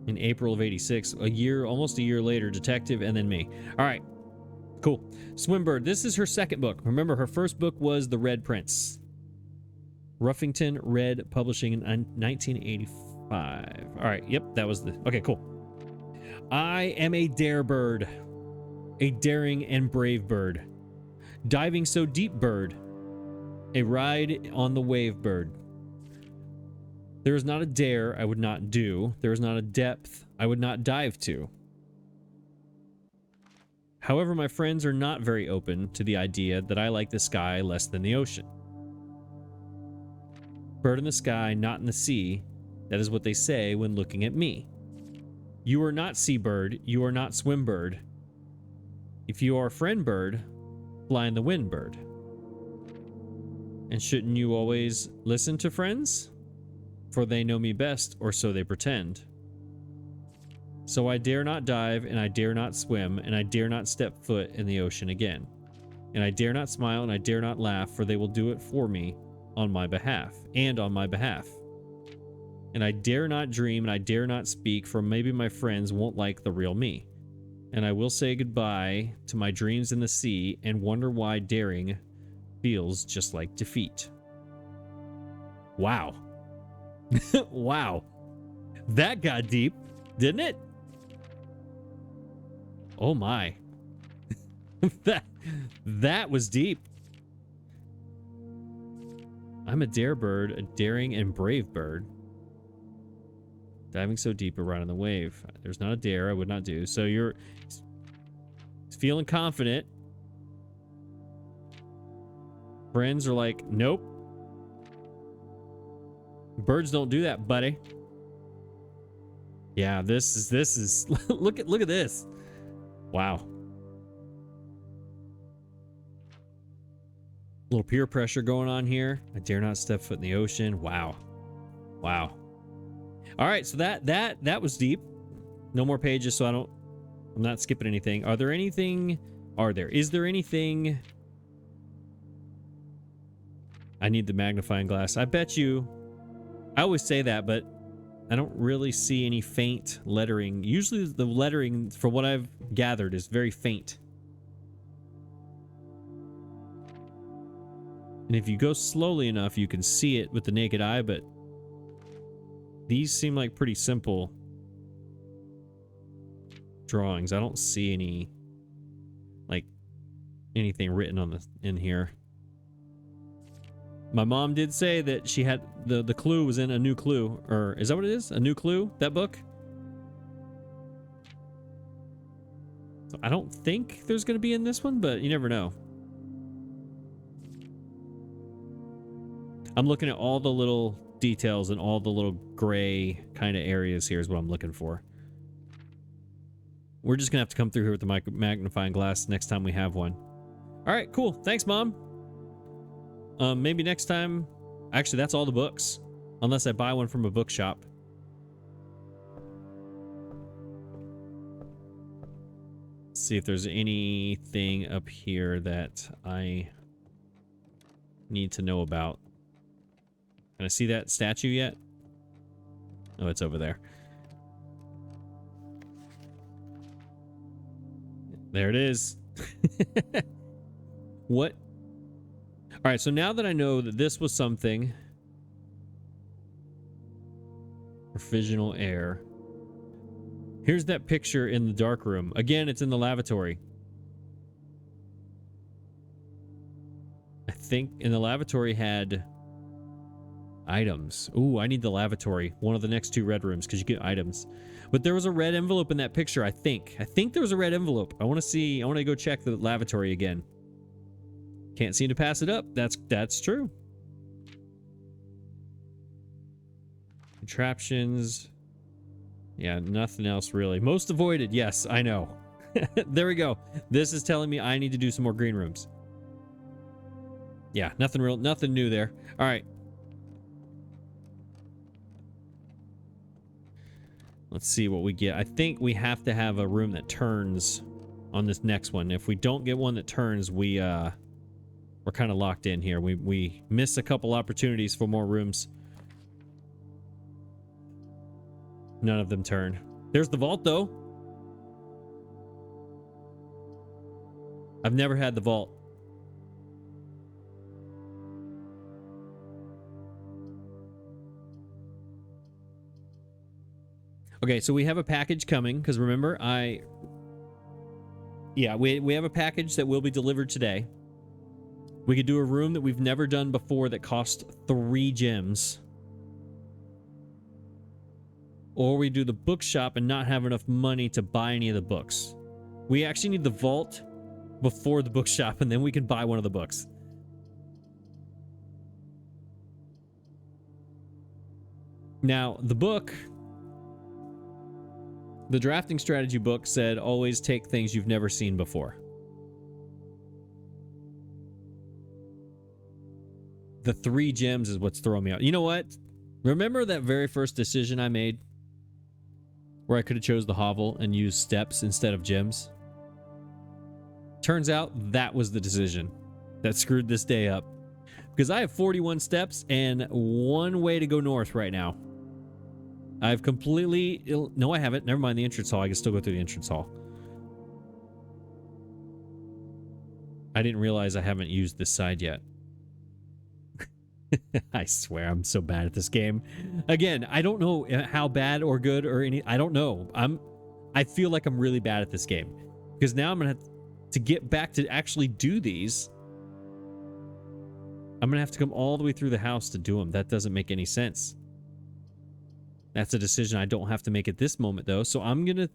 Speaker 1: in April of 86. Almost a year later, detective, and then me. All right. Cool. Swimbird, this is her second book. Remember, her first book was The Red Prince. Ruffington Red Publishing in 1985. All right. Yep, that was the... Okay, cool. I am a dare bird. A daring and brave bird. Diving so deep bird. A ride on the wave bird. There is not a dare I would not do. There is not a depth I would not dive to. However, my friends are not very open to the idea that I like the sky less than the ocean. Bird in the sky, not in the sea. That is what they say when looking at me. You are not seabird. You are not swimbird. If you are friend bird, fly in the wind bird. And shouldn't you always listen to friends? For they know me best, or so they pretend. So I dare not dive, and I dare not swim, and I dare not step foot in the ocean again. And I dare not smile, and I dare not laugh, for they will do it for me on my behalf, and on my behalf. And I dare not dream, and I dare not speak, for maybe my friends won't like the real me. And I will say goodbye to my dreams in the sea, and wonder why daring feels just like defeat. Wow. Wow. That got deep, didn't it? Oh my. that was deep. I'm a dare bird, a daring and brave bird. Diving so deep around in the wave. There's not a dare I would not do. So you're feeling confident. Friends are like, nope. Birds don't do that, buddy. Yeah, this is look at this. Wow. Little peer pressure going on here. I dare not step foot in the ocean. Wow. Wow. All right, so that was deep. No more pages, so I'm not skipping anything. Is there anything? I need the magnifying glass. I bet you, I always say that, but I don't really see any faint lettering. Usually the lettering, from what I've gathered, is very faint. And if you go slowly enough, you can see it with the naked eye, but these seem like pretty simple drawings. I don't see any, like, anything written on in here. My mom did say that she had the clue was in A New Clue, or is that what it is? A New Clue, that book? So I don't think there's going to be in this one, but you never know. I'm looking at all the little details and all the little gray kind of areas here is what I'm looking for. We're just going to have to come through here with the magnifying glass next time we have one. All right, cool. Thanks, Mom. Maybe next time. Actually, that's all the books. Unless I buy one from a bookshop. Let's see if there's anything up here that I need to know about. Can I see that statue yet? Oh, it's over there. There it is. What? All right, so now that I know that this was something, provisional air. Here's that picture in the dark room. Again, it's in the lavatory. I think in the lavatory had items. Ooh, I need the lavatory. One of the next two red rooms, because you get items. But there was a red envelope in that picture, I think. I think there was a red envelope. I want to go check the lavatory again. Can't seem to pass it up. That's true. Contraptions. Yeah, nothing else really. Most avoided. Yes, I know. There we go. This is telling me I need to do some more green rooms. Yeah, nothing new there. All right. Let's see what we get. I think we have to have a room that turns on this next one. If we don't get one that turns, we're kind of locked in here. We miss a couple opportunities for more rooms. None of them turn. There's the vault, though. I've never had the vault. Okay, so we have a package coming, because remember, we have a package that will be delivered today. We could do a room that we've never done before that cost 3 gems. Or we do the bookshop and not have enough money to buy any of the books. We actually need the vault before the bookshop, and then we can buy one of the books. Now, the book, the drafting strategy book said always take things you've never seen before. The 3 gems is what's throwing me out. You know what? Remember that very first decision I made? Where I could have chose the hovel and used steps instead of gems? Turns out that was the decision that screwed this day up. Because I have 41 steps and 1 way to go north right now. I've completely... No, I haven't. Never mind the entrance hall. I can still go through the entrance hall. I didn't realize I haven't used this side yet. I swear I'm so bad at this game. Again, I don't know how bad or good or any... I don't know. I feel like I'm really bad at this game. Because now I'm going to have to get back to actually do these. I'm going to have to come all the way through the house to do them. That doesn't make any sense. That's a decision I don't have to make at this moment, though. So I'm going to...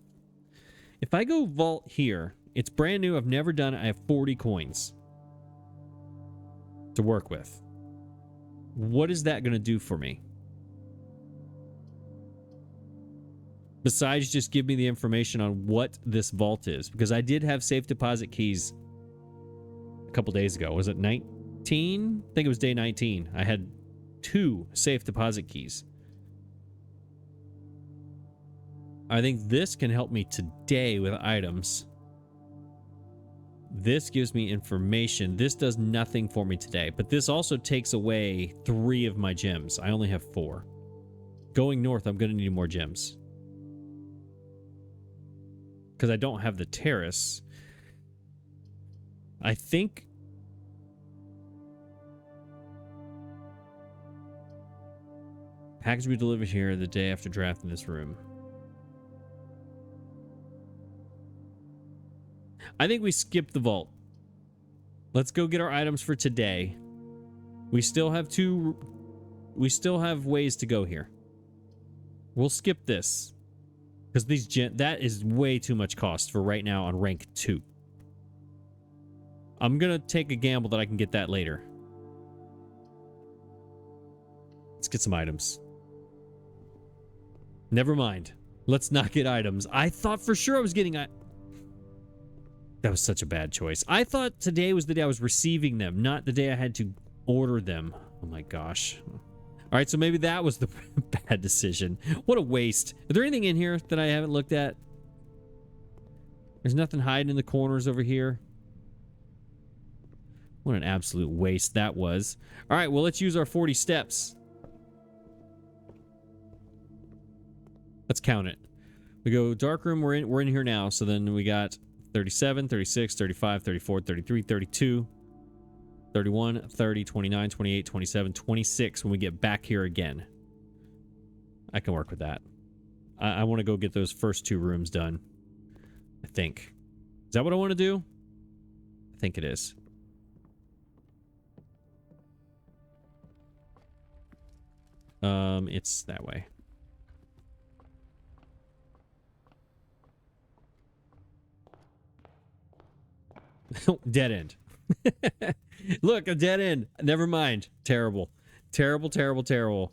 Speaker 1: If I go vault here, it's brand new. I've never done it. I have 40 coins to work with. What is that going to do for me? Besides just give me the information on what this vault is. Because I did have safe deposit keys a couple days ago. Was it 19? I think it was day 19. I had 2 safe deposit keys. I think this can help me today with items. This gives me information. This does nothing for me today, but this also takes away 3 of my gems. I only have 4. Going north, I'm going to need more gems. Because I don't have the terrace. I think... package will be delivered here the day after draft in this room. I think we skip the vault. Let's go get our items for today. We still have ways to go here. We'll skip this. Because that is way too much cost for right now on rank 2. I'm going to take a gamble that I can get that later. Let's get some items. Never mind. Let's not get items. I thought for sure I was getting... That was such a bad choice. I thought today was the day I was receiving them, not the day I had to order them. Oh my gosh. All right, so maybe that was the bad decision. What a waste. Is there anything in here that I haven't looked at? There's nothing hiding in the corners over here. What an absolute waste that was. All right, well, let's use our 40 steps. Let's count it. We go dark room, we're in here now, so then we got 37, 36, 35, 34, 33, 32, 31, 30, 29, 28, 27, 26 when we get back here again. I can work with that. I want to go get those first 2 rooms done. I think. Is that what I want to do? I think it is. It's that way. Dead end. Look, a dead end. Never mind. Terrible. Terrible, terrible, terrible.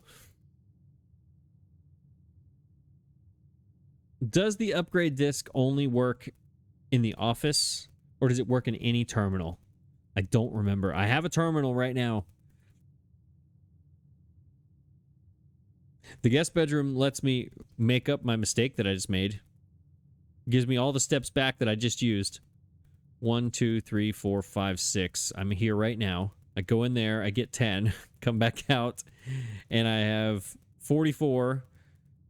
Speaker 1: Does the upgrade disc only work in the office, or does it work in any terminal? I don't remember. I have a terminal right now. The guest bedroom lets me make up my mistake that I just made. Gives me all the steps back that I just used. 1, 2, 3, 4, 5, 6. I'm here right now. I go in there, I get 10, come back out, and I have 44,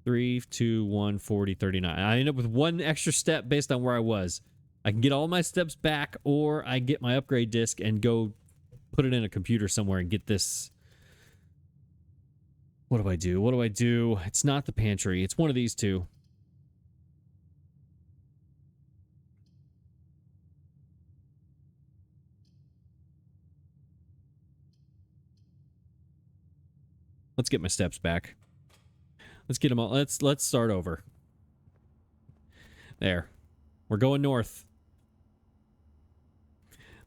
Speaker 1: 3, 2, 1, 40, 39. I end up with 1 extra step based on where I was. I can get all my steps back, or I get my upgrade disc and go put it in a computer somewhere and get this. What do I do? What do I do? It's not the pantry. It's one of these 2. Let's get my steps back. Let's get them all. Let's start over. There. We're going north.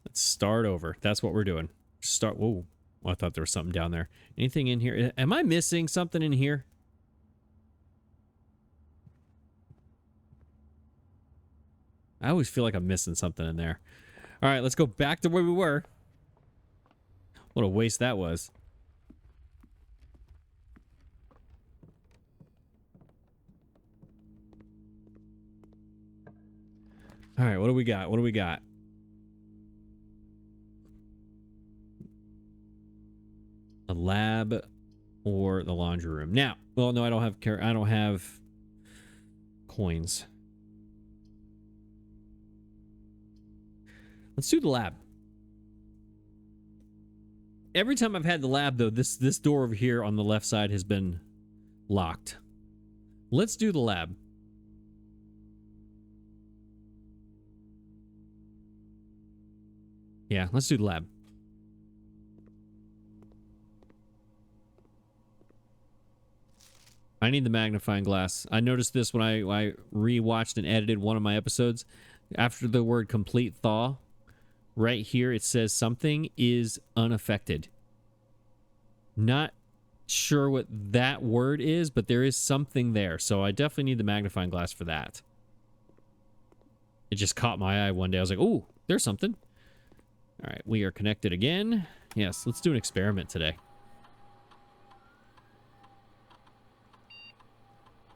Speaker 1: Let's start over. That's what we're doing. Start. Whoa. Oh, I thought there was something down there. Anything in here? Am I missing something in here? I always feel like I'm missing something in there. All right, let's go back to where we were. What a waste that was. All right, what do we got? What do we got? A lab or the laundry room. Now, well, no, I don't have coins. Let's do the lab. Every time I've had the lab, though, this door over here on the left side has been locked. Let's do the lab. Yeah, let's do the lab. I need the magnifying glass. I noticed this when I rewatched and edited one of my episodes. After the word complete thaw, right here it says something is unaffected. Not sure what that word is, but there is something there. So I definitely need the magnifying glass for that. It just caught my eye one day. I was like, "Ooh, there's something." All right, we are connected again. Yes, let's do an experiment today.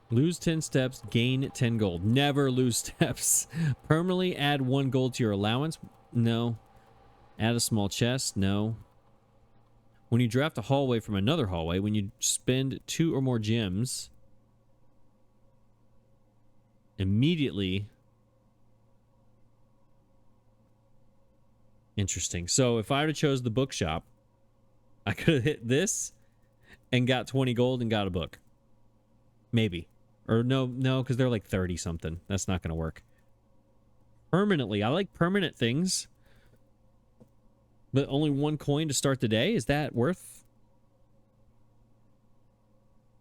Speaker 1: Lose 10 steps, gain 10 gold. Never lose steps. Permanently add 1 gold to your allowance. No. Add a small chest. No. When you draft a hallway from another hallway, when you spend 2 or more gems, immediately. Interesting. So if I would have chose the bookshop, I could have hit this and got 20 gold and got a book. Maybe. Or no, because they're like 30 something. That's not going to work. Permanently. I like permanent things. But only 1 coin to start the day? Is that worth?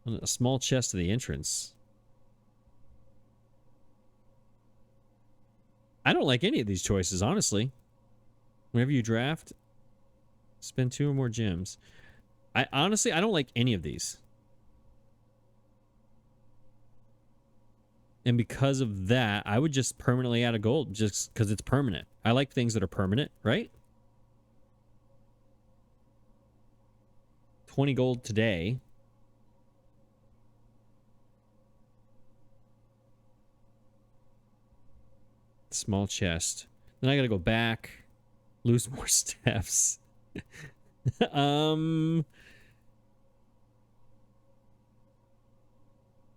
Speaker 1: A small chest to the entrance. I don't like any of these choices, honestly. Whenever you draft, spend 2 or more gems. I don't like any of these. And because of that, I would just permanently add a gold just because it's permanent. I like things that are permanent, right? 20 gold today. Small chest. Then I gotta go back. Lose more steps.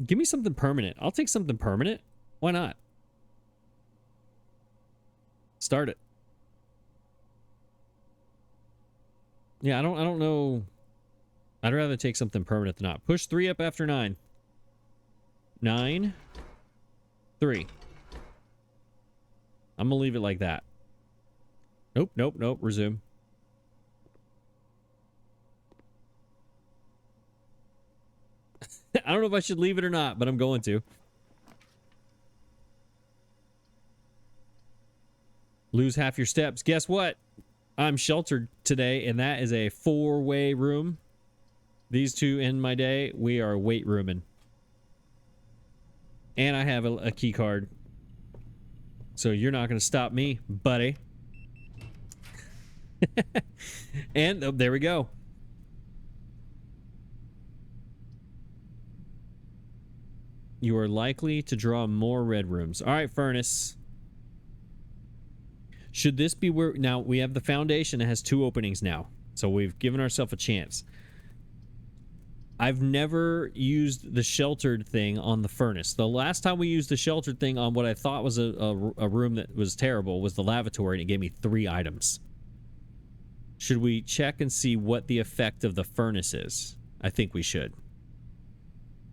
Speaker 1: Give me something permanent. I'll take something permanent. Why not? Start it. Yeah, I don't know. I'd rather take something permanent than not. Push 3 up after 9. 9. 3. I'm gonna leave it like that. Nope. Resume. I don't know if I should leave it or not, but I'm going to. Lose half your steps. Guess what? I'm sheltered today, and that is a 4-way room. These 2 end my day. We are weight rooming. And I have a key card. So you're not going to stop me, buddy. And there we go. You are likely to draw more red rooms. All right, furnace. Should this be where... Now, we have the foundation. It has 2 openings now. So we've given ourselves a chance. I've never used the sheltered thing on the furnace. The last time we used the sheltered thing on what I thought was a room that was terrible was the lavatory, and it gave me 3 items. Should we check and see what the effect of the furnace is? I think we should.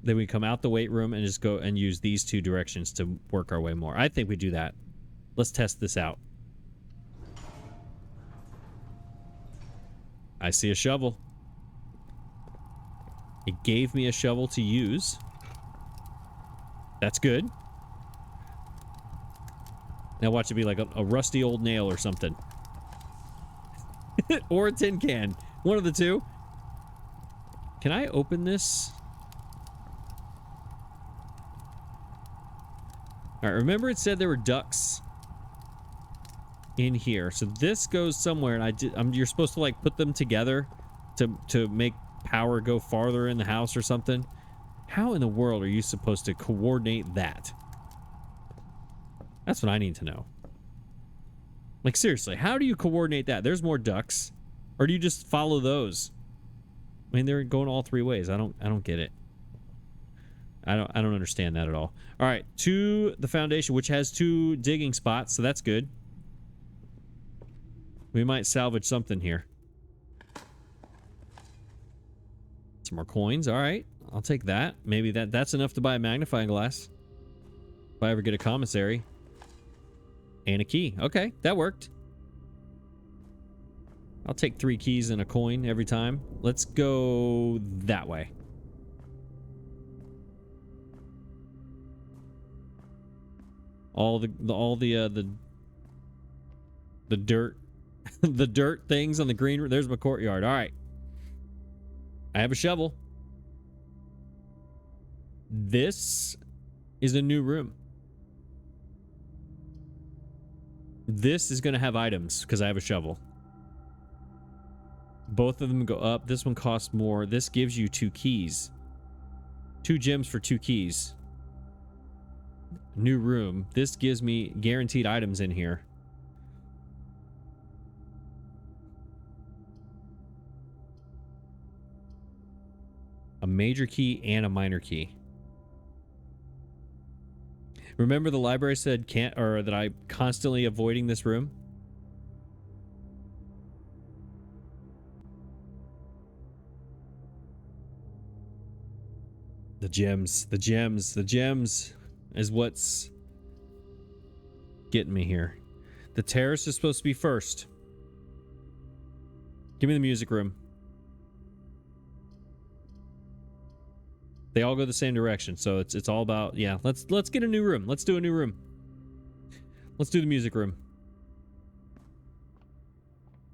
Speaker 1: Then we come out the weight room and just go and use these 2 directions to work our way more. I think we do that. Let's test this out. I see a shovel. It gave me a shovel to use. That's good. Now watch it be like a rusty old nail or something. Or a tin can. One of the 2. Can I open this? Alright, remember it said there were ducks in here. So this goes somewhere, and you're supposed to like put them together to make power go farther in the house or something. How in the world are you supposed to coordinate that? That's what I need to know. Like, seriously, how do you coordinate that? There's more ducks. Or do you just follow those? I mean, they're going all 3 ways. I don't get it. I don't understand that at all. All right, to the foundation, which has 2 digging spots, so that's good. We might salvage something here. Some more coins. All right, I'll take that. Maybe that's enough to buy a magnifying glass. If I ever get a commissary. And a key. Okay, that worked. I'll take 3 keys and a coin every time. Let's go that way. All the dirt the dirt things on the green. There's my courtyard. All right. I have a shovel. This is a new room. This is going to have items because I have a shovel. Both of them go up. This one costs more. This gives you 2 keys. 2 gems for 2 keys. New room. This gives me guaranteed items in here. A major key and a minor key. Remember the library said can't, or that I'm constantly avoiding this room? The gems, the gems, the gems is what's getting me here. The terrace is supposed to be first. Give me the music room. They all go the same direction, so it's all about, yeah, let's get a new room. Let's do a new room. Let's do the music room.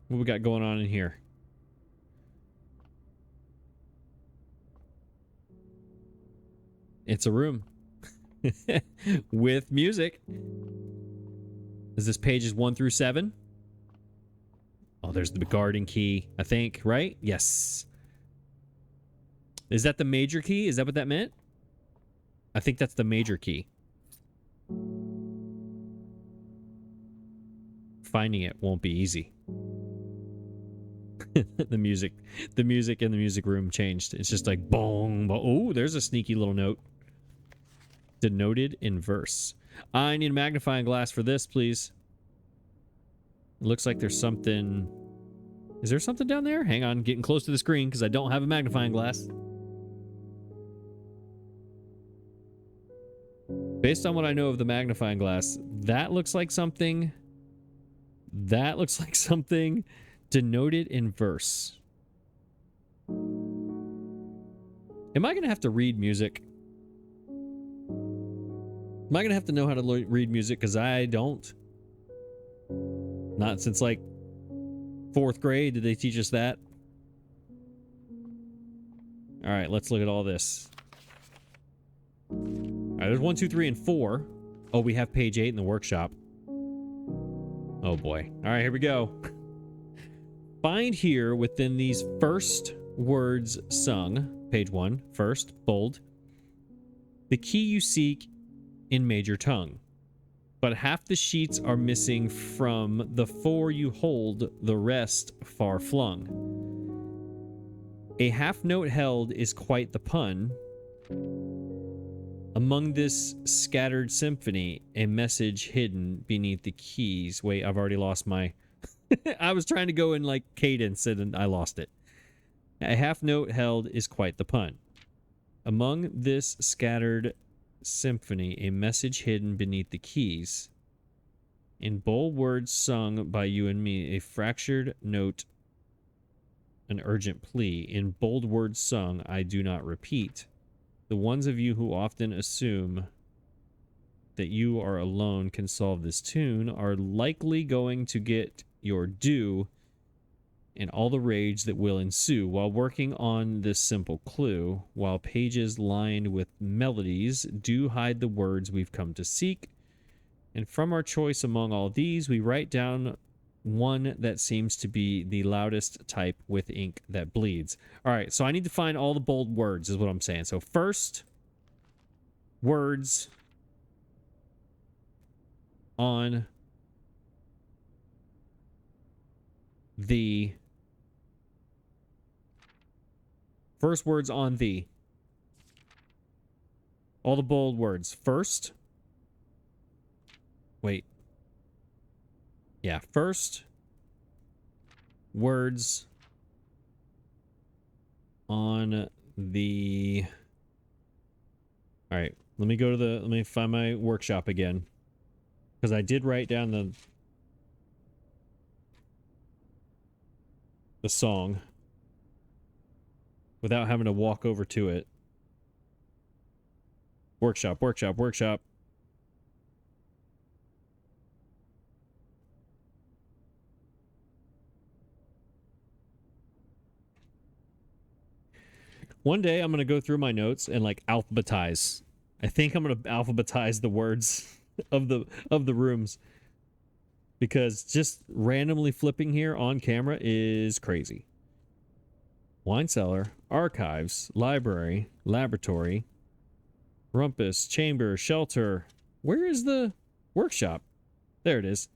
Speaker 1: What we got going on in here? It's a room with music. Is this pages 1 through 7? Oh, there's the garden key, I think, right? Yes. Is that the major key? Is that what that meant? I think that's the major key. Finding it won't be easy. the music in the music room changed. It's just like boom. Oh, there's a sneaky little note. Denoted in verse. I need a magnifying glass for this, please. It looks like there's something. Is there something down there? Hang on, getting close to the screen because I don't have a magnifying glass. Based on what I know of the magnifying glass, that looks like something. That looks like something denoted in verse. Am I going to have to read music? Am I going to have to know how to read music? Because I don't. Not since like 4th grade did they teach us that. All right, let's look at all this. All right, there's 1, 2, 3, and 4. Oh, we have page 8 in the workshop. Oh boy. All right, here we go. Find here within these first words sung, page 1, first, bold, the key you seek in major tongue. But half the sheets are missing from the 4 you hold, the rest far flung. A half note held is quite the pun. Among this scattered symphony, a message hidden beneath the keys. Wait, I've already lost my... I was trying to go in like cadence and I lost it. A half note held is quite the pun. Among this scattered symphony, a message hidden beneath the keys. In bold words sung by you and me, a fractured note, an urgent plea. In bold words sung, I do not repeat. The ones of you who often assume that you are alone can solve this tune are likely going to get your due and all the rage that will ensue while working on this simple clue. While pages lined with melodies do hide the words we've come to seek, and from our choice among all these, we write down one that seems to be the loudest type with ink that bleeds. All right, so I need to find all the bold words is what I'm saying. So first, words on the... First words on the... All the bold words. First... Wait. Yeah, first words on the... All right, let me find my workshop again. Because I did write down the song without having to walk over to it. Workshop, workshop, workshop. One day I'm going to go through my notes and like alphabetize. I think I'm going to alphabetize the words of the rooms, because just randomly flipping here on camera is crazy. Wine cellar, archives, library, laboratory, rumpus, chamber, shelter. Where is the workshop? There it is.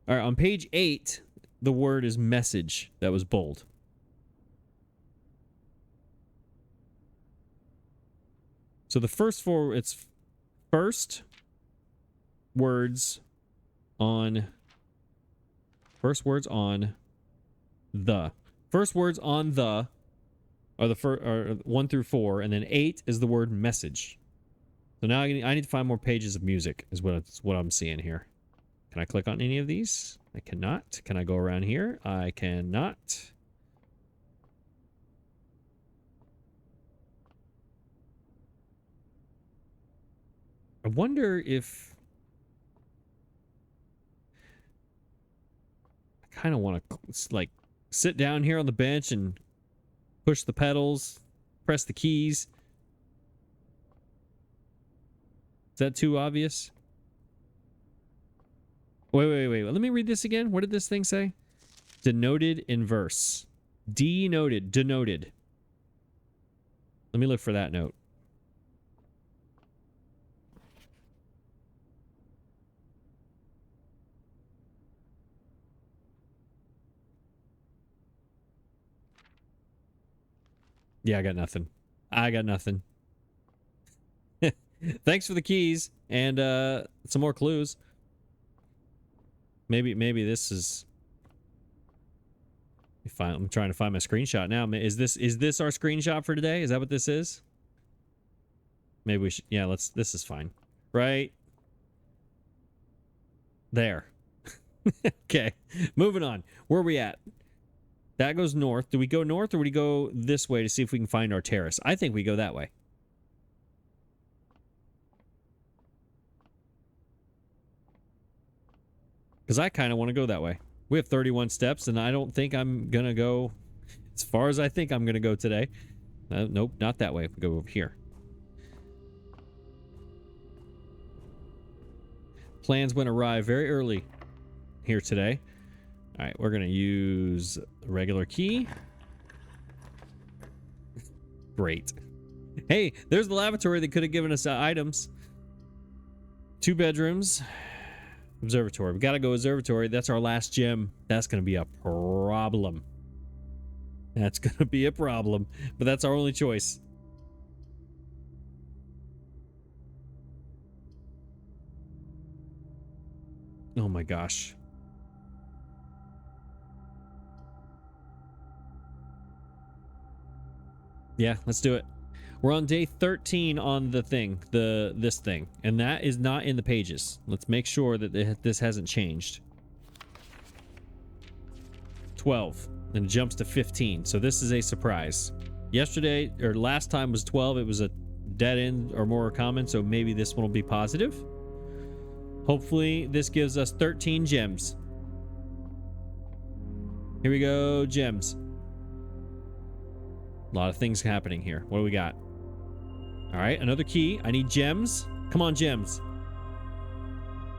Speaker 1: All right, on page 8, the word is message. That was bold. So the first four, it's first words on the first words on the are the first are 1 through 4, and then 8 is the word message. So now I need to find more pages of music is what I'm seeing here. Can I click on any of these? I cannot. Can I go around here? I cannot. I wonder if I kind of want to like sit down here on the bench and push the pedals, press the keys. Is that too obvious? Wait. Let me read this again. What did this thing say? Denoted in verse. Denoted. Denoted. Let me look for that note. Yeah, I got nothing. I got nothing. Thanks for the keys and some more clues. Maybe this is. I'm trying to find my screenshot now. Is this our screenshot for today? Is that what this is? Maybe we should. Yeah, let's. This is fine, right? There. Okay, moving on. Where are we at? That goes north. Do we go north or do we go this way to see if we can find our terrace? I think we go that way. Because I kind of want to go that way. We have 31 steps, and I don't think I'm going to go as far as I think I'm going to go today. Nope, not that way. We go over here. Plans went awry very early here today. All right, we're going to use a regular key. Great. Hey, there's the lavatory that could have given us items. 2 bedrooms. Observatory. We got to go observatory. That's our last gem. That's going to be a problem. That's going to be a problem. But that's our only choice. Oh my gosh. Yeah, let's do it. We're on day 13 on the thing, this thing, and that is not in the pages. Let's make sure that this hasn't changed. 12, and it jumps to 15. So this is a surprise. Yesterday or last time was 12. It was a dead end or more common, so maybe this one will be positive. Hopefully this gives us 13 gems. Here we go, gems. A lot of things happening here. What do we got? All right, another key. I need gems. Come on, gems.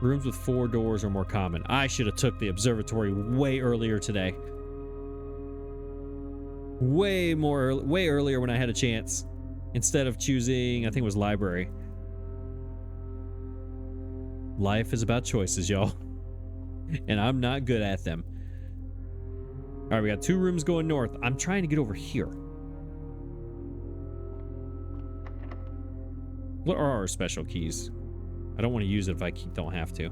Speaker 1: Rooms with 4 doors are more common. I should have took the observatory way earlier today. Way earlier when I had a chance. Instead of choosing, I think it was library. Life is about choices, y'all. And I'm not good at them. All right, we got 2 rooms going north. I'm trying to get over here. What are our special keys? I don't want to use it if I don't have to.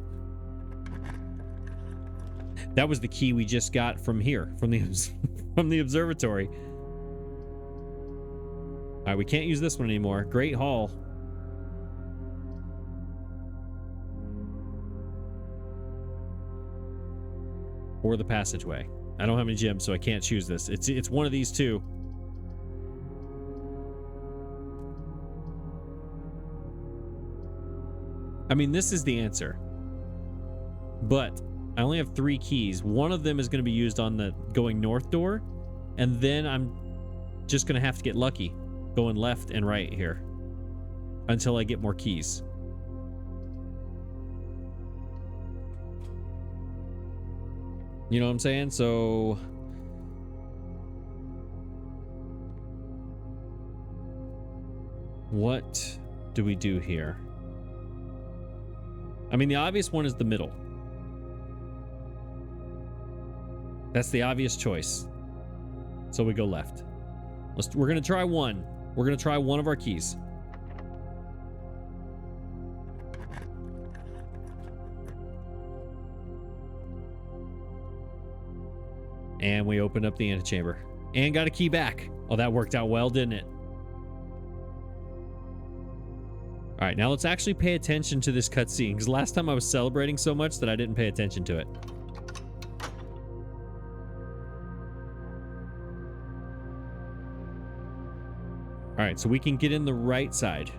Speaker 1: That was the key we just got from here, from the observatory. All right, we can't use this one anymore. Great Hall. Or the passageway. I don't have any gems, so I can't choose this. It's one of these two. I mean, this is the answer. But I only have 3 keys. One of them is going to be used on the going north door. And then I'm just going to have to get lucky going left and right here until I get more keys. You know what I'm saying? So what do we do here? I mean, the obvious one is the middle. That's the obvious choice. So we go left. We're going to try one. We're going to try one of our keys. And we opened up the antechamber. And got a key back. Oh, that worked out well, didn't it? All right, now let's actually pay attention to this cutscene, because last time I was celebrating so much that I didn't pay attention to it. All right, so we can get in the right side.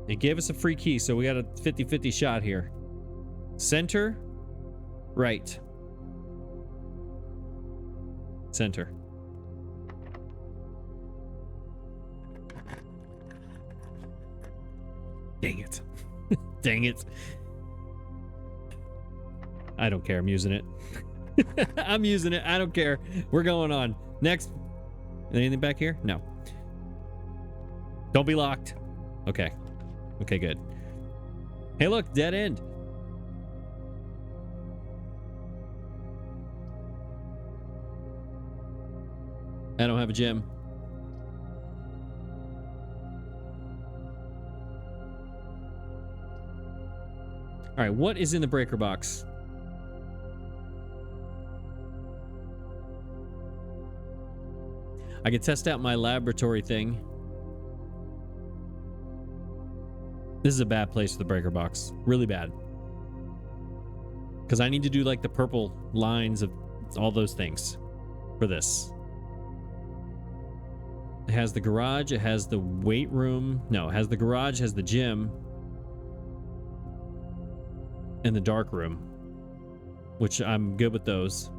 Speaker 1: It gave us a free key, so we got a 50-50 shot here. Center, right. Center. Dang it. Dang it. I don't care. I'm using it. I'm using it. I don't care. We're going on. Next. Anything back here? No. Don't be locked. Okay. Okay, good. Hey, look. Dead end. I don't have a gem. All right, what is in the breaker box? I can test out my laboratory thing. This is a bad place for the breaker box. Really bad. Because I need to do like the purple lines of all those things for this. It has the garage. It has the weight room. No, it has the garage, has the gym. And the dark room, which I'm good with those.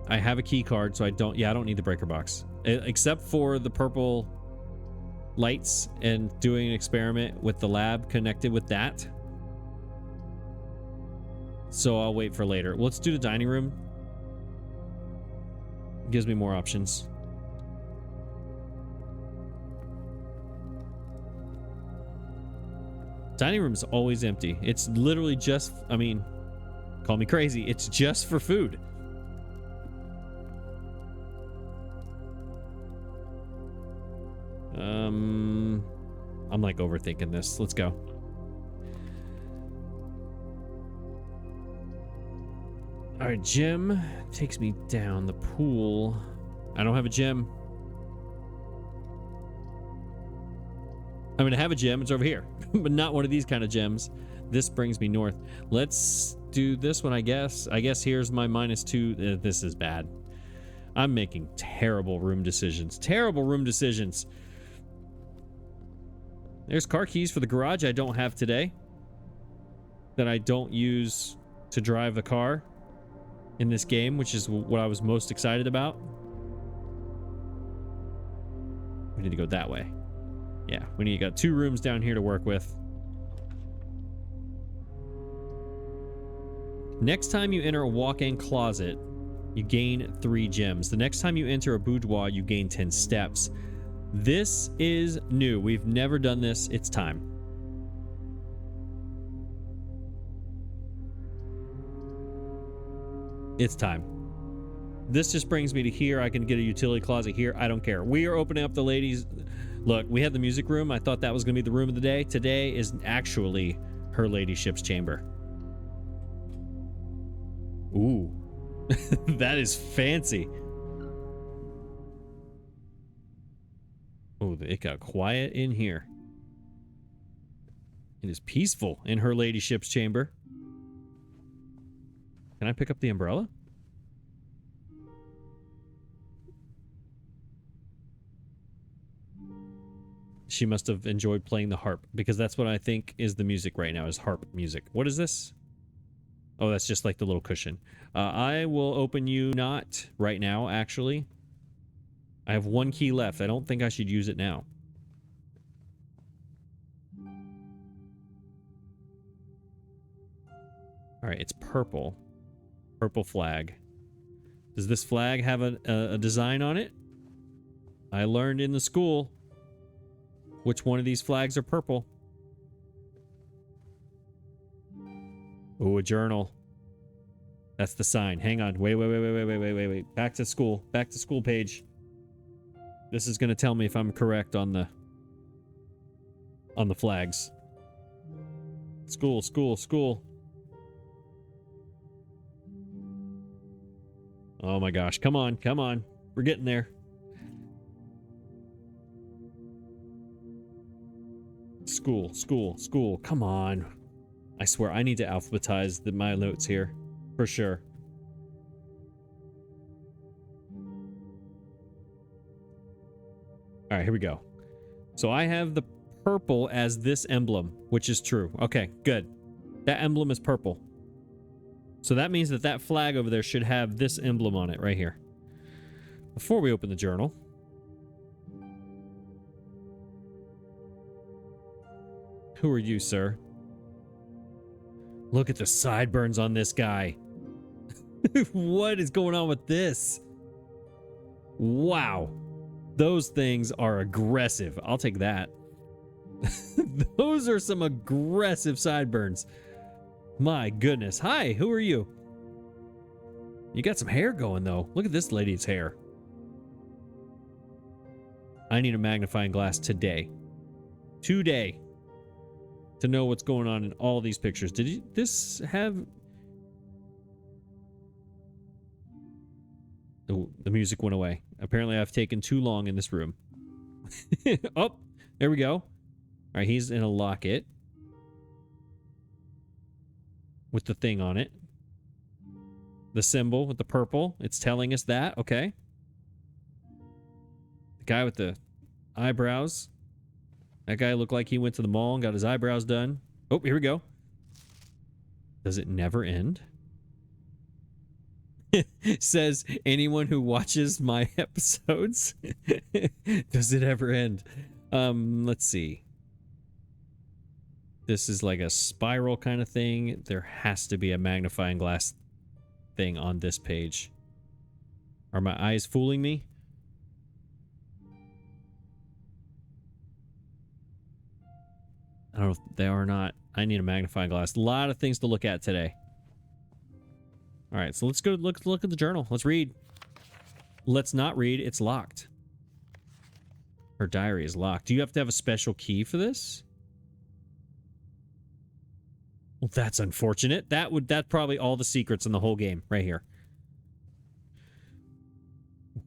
Speaker 1: I have a key card, so I don't need the breaker box. Except for the purple lights and doing an experiment with the lab connected with that. So I'll wait for later. Let's do the dining room. Gives me more options. Dining room is always empty. It's literally just, I mean, call me crazy. It's just for food. I'm like overthinking this. Let's go. All right, gym takes me down the pool. I don't have a gym. I'm gonna have a gem. It's over here, but not one of these kind of gems. This brings me north. Let's do this one, I guess. I guess here's my -2. This is bad. I'm making terrible room decisions. Terrible room decisions. There's car keys for the garage I don't have today. That I don't use to drive a car in this game, which is what I was most excited about. We need to go that way. Yeah, we got 2 rooms down here to work with. Next time you enter a walk-in closet, you gain 3 gems. The next time you enter a boudoir, you gain 10 steps. This is new. We've never done this. It's time. It's time. This just brings me to here. I can get a utility closet here. I don't care. We are opening up the ladies. Look, we had the music room. I thought that was going to be the room of the day. Today is actually her ladyship's chamber. Ooh. That is fancy. Oh, it got quiet in here. It is peaceful in her ladyship's chamber. Can I pick up the umbrella? She must have enjoyed playing the harp, because that's what I think is the music right now, is harp music. What is this? Oh, that's just like the little cushion. I will open you not right now, actually. I have 1 key left. I don't think I should use it now. All right, it's purple. Purple flag. Does this flag have a design on it? I learned in the school which one of these flags are purple. Oh, a journal. That's the sign. Hang on. Wait. Back to school. Back to school page. This is going to tell me if I'm correct on the flags. School. Oh my gosh. Come on. We're getting there. School. Come on. I swear I need to alphabetize my notes here. For sure. All right, here we go. So I have the purple as this emblem, which is true. Okay, good. That emblem is purple. So that means that that flag over there should have this emblem on it right here. Before we open the journal, who are you, sir? Look at the sideburns on this guy. What is going on with this? Wow. Those things are aggressive. I'll take that. Those are some aggressive sideburns. My goodness. Hi, who are you? You got some hair going, though. Look at this lady's hair. I need a magnifying glass today. Today. To know what's going on in all these pictures. Did this have... Oh, the music went away. Apparently I've taken too long in this room. Oh, there we go. All right, he's in a locket. With the thing on it. The symbol with the purple. It's telling us that. Okay. The guy with the eyebrows. That guy looked like he went to the mall and got his eyebrows done. Oh, here we go. Does it never end? Says anyone who watches my episodes. Does it ever end? Let's see. This is like a spiral kind of thing. There has to be a magnifying glass thing on this page. Are my eyes fooling me? I don't know if they are not. I need a magnifying glass. A lot of things to look at today. All right, so let's go look at the journal. Let's read. Let's not read. It's locked. Her diary is locked. Do you have to have a special key for this? Well, that's unfortunate. That's probably all the secrets in the whole game right here.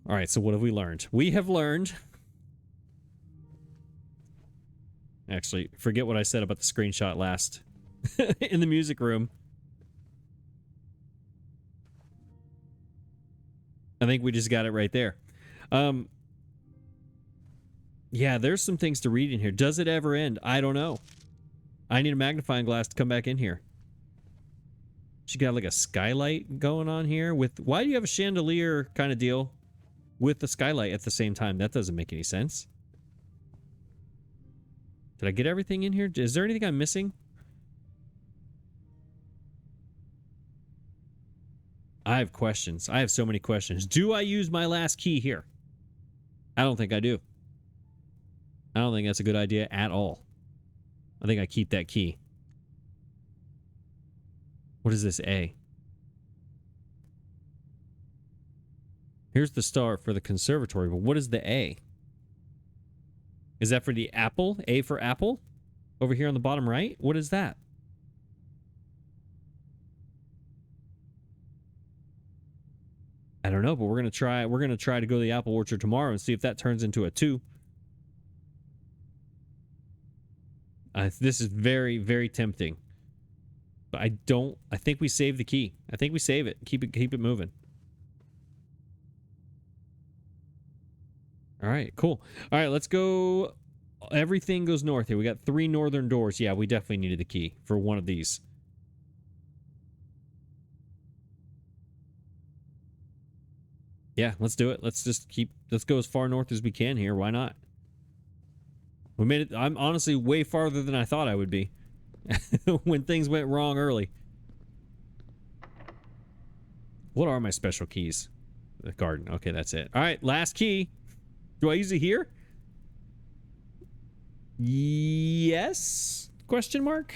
Speaker 1: All right, so what have we learned? We have learned... Actually, forget what I said about the screenshot last. In the music room. I think we just got it right there. Yeah, there's some things to read in here. Does it ever end? I don't know. I need a magnifying glass to come back in here. She got like a skylight going on here with... Why do you have a chandelier kind of deal with the skylight at the same time? That doesn't make any sense. Did I get everything in here? Is there anything I'm missing? I have questions. I have so many questions. Do I use my last key here? I don't think I do. I don't think that's a good idea at all. I think I keep that key. What is this A? Here's the star for the conservatory, but what is the A? Is that for the apple? A for apple? Over here on the bottom right? What is that? I don't know, but we're gonna try to go to the apple orchard tomorrow and see if that turns into a 2. This is very, very tempting. But I think we save the key. I think we save it. Keep it moving. All right, cool. All right, let's go. Everything goes north here. We got 3 northern doors. Yeah, we definitely needed the key for one of these. Yeah, let's do it. Let's go as far north as we can here. Why not? We made it. I'm honestly way farther than I thought I would be when things went wrong early. What are my special keys? The garden. Okay, that's it. All right, last key. Do I use it here? Yes? Question mark?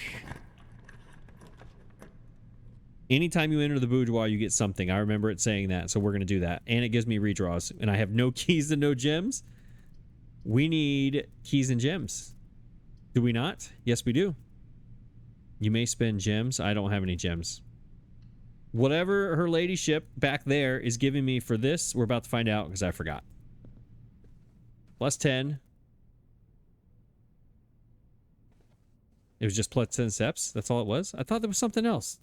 Speaker 1: Anytime you enter the boudoir, you get something. I remember it saying that, so we're going to do that. And it gives me redraws. And I have no keys and no gems. We need keys and gems. Do we not? Yes, we do. You may spend gems. I don't have any gems. Whatever her ladyship back there is giving me for this, we're about to find out because I forgot. Plus 10. It was just plus 10 steps? That's all it was? I thought there was something else.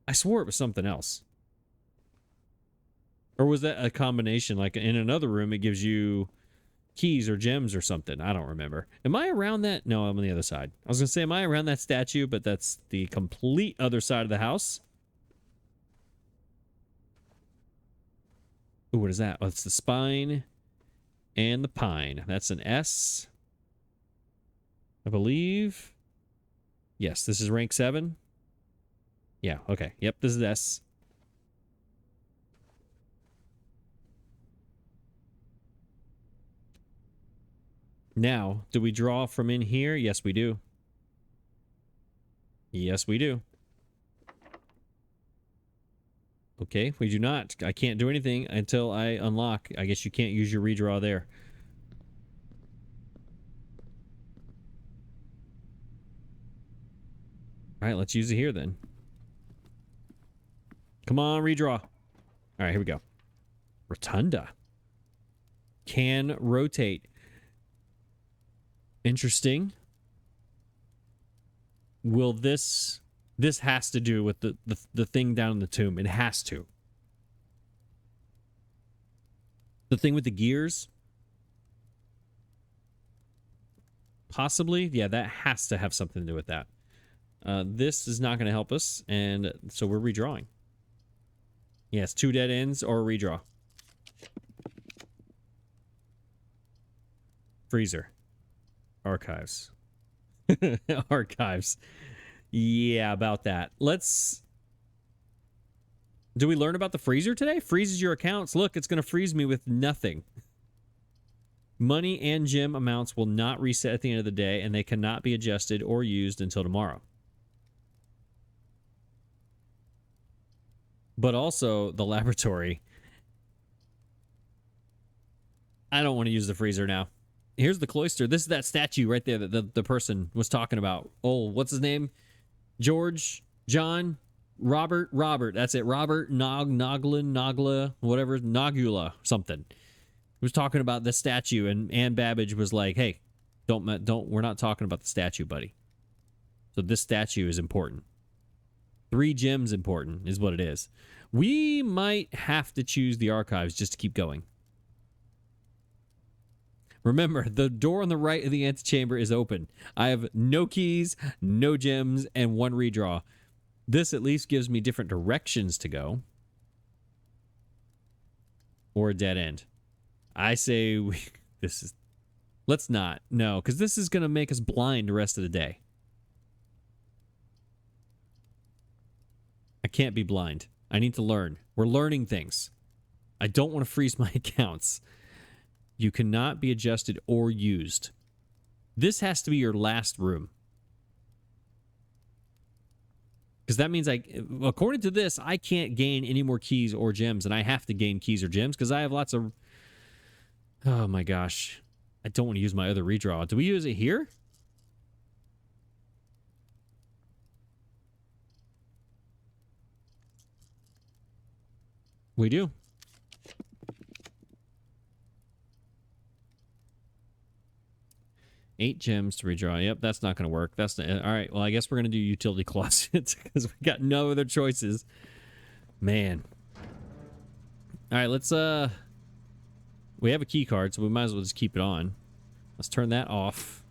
Speaker 1: I swore it was something else. Or was that a combination? Like in another room, it gives you keys or gems or something. I don't remember. Am I around that? No, I'm on the other side. I was going to say, am I around that statue? But that's the complete other side of the house. Ooh, what is that? Oh, it's the spine and the pine. That's an S, I believe. Yes, this is rank 7. Yeah, okay. Yep, this is S. Now, do we draw from in here? Yes, we do. Yes, we do. Okay, we do not. I can't do anything until I unlock. I guess you can't use your redraw there. All right, let's use it here then. Come on, redraw. All right, here we go. Rotunda. Can rotate. Interesting. Will this has to do with the thing down in the tomb. It has to. The thing with the gears? Possibly. Yeah, that has to have something to do with that. This is not going to help us, and so we're redrawing. Yes, 2 dead ends or a redraw. Freezer. Archives. Archives. Yeah, about that. Let's... Do we learn about the freezer today? Freezes your accounts. Look, it's going to freeze me with nothing. Money and gem amounts will not reset at the end of the day, and they cannot be adjusted or used until tomorrow. But also, the laboratory. I don't want to use the freezer now. Here's the cloister. This is that statue right there that the person was talking about. Oh, what's his name? George, John, Robert. That's it. Robert Nagla, whatever. Nagula, something. He was talking about the statue, and Ann Babbage was like, hey, don't, we're not talking about the statue, buddy. So this statue is important. 3 gems important is what it is. We might have to choose the archives just to keep going. Remember, the door on the right of the antechamber is open. I have no keys, no gems, and 1 redraw. This at least gives me different directions to go. Or a dead end. I say let's not. No, because this is going to make us blind the rest of the day. I can't be blind. I need to learn. We're learning things. I don't want to freeze my accounts. You cannot be adjusted or used. This has to be your last room. Because that means, according to this, I can't gain any more keys or gems, and I have to gain keys or gems because I have lots of... Oh my gosh. I don't want to use my other redraw. Do we use it here? We do. Eight gems to redraw. Yep, that's not going to work. That's not, all right. Well, I guess we're going to do utility closet because we got no other choices. Man. All right, let's we have a key card, so we might as well just keep it on. Let's turn that off.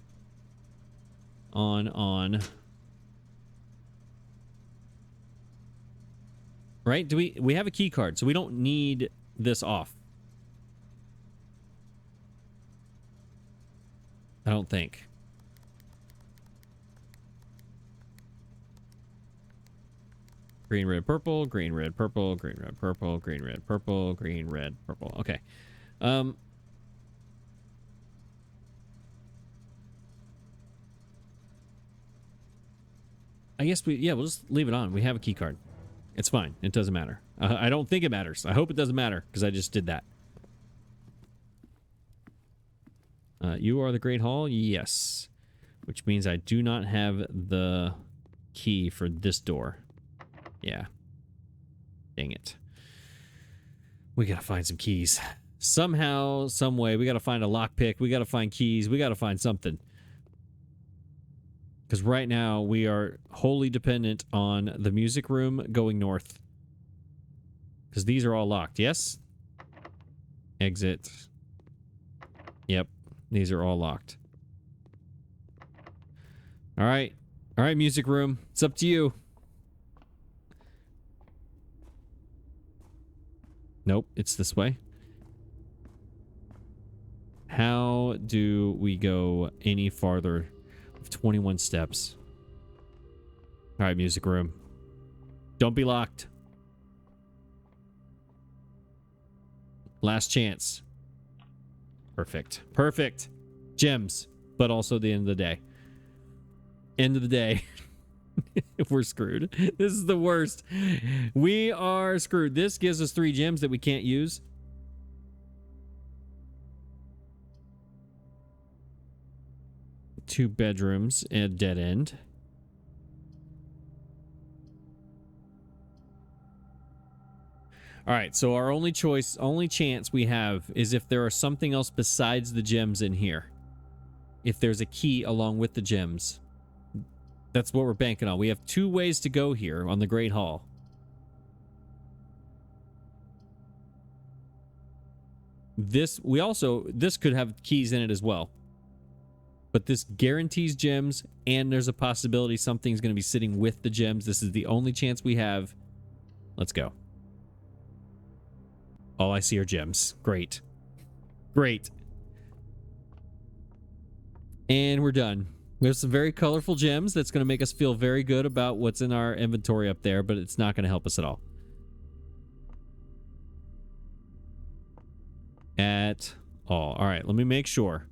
Speaker 1: On. Right? Do we have a key card, so we don't need this off. I don't think. Green, red, purple. Green, red, purple. Green, red, purple. Green, red, purple. Green, red, purple. Okay. I guess we'll just leave it on. We have a key card. It's fine. It doesn't matter. I don't think it matters. I hope it doesn't matter because I just did that. You are the Great Hall? Yes. Which means I do not have the key for this door. Yeah. Dang it. We gotta find some keys. Somehow, some way, we gotta find a lockpick. We gotta find keys. We gotta find something. Because right now, we are wholly dependent on the music room going north. Because these are all locked, yes? Exit. Yep. These are all locked. All right. All right, music room. It's up to you. Nope, it's this way. How do we go any farther? 21 steps. All right, music room. Don't be locked. Last chance. Perfect. Perfect. Gems, but also the end of the day. End of the day. We're screwed. This is the worst. We are screwed. This gives us 3 gems that we can't use. Two bedrooms and a dead end. All right, so our only choice, only chance we have is if there are something else besides the gems in here. If there's a key along with the gems. That's what we're banking on. We have 2 ways to go here on the Great Hall. This could have keys in it as well. But this guarantees gems, and there's a possibility something's going to be sitting with the gems. This is the only chance we have. Let's go. All I see are gems. Great. Great. And we're done. We have some very colorful gems that's going to make us feel very good about what's in our inventory up there, but it's not going to help us at all. At all. All right, let me make sure.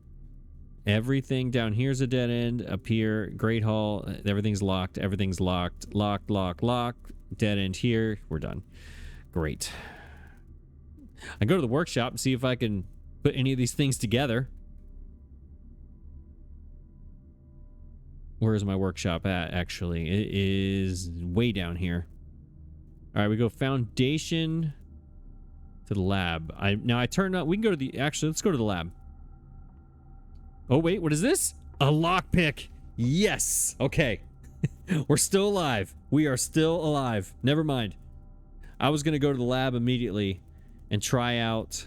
Speaker 1: Everything down here is a dead end. Up here, Great Hall, everything's locked. Everything's locked. Locked, locked, locked. Dead end here. We're done. Great. I go to the workshop and see if I can put any of these things together. Where is my workshop at, actually? It is way down here. All right, we go foundation to the lab. Now I turned on... We can go to the... Actually, let's go to the lab. Oh, wait, what is this? A lockpick. Yes. Okay. We're still alive. We are still alive. Never mind. I was going to go to the lab immediately and try out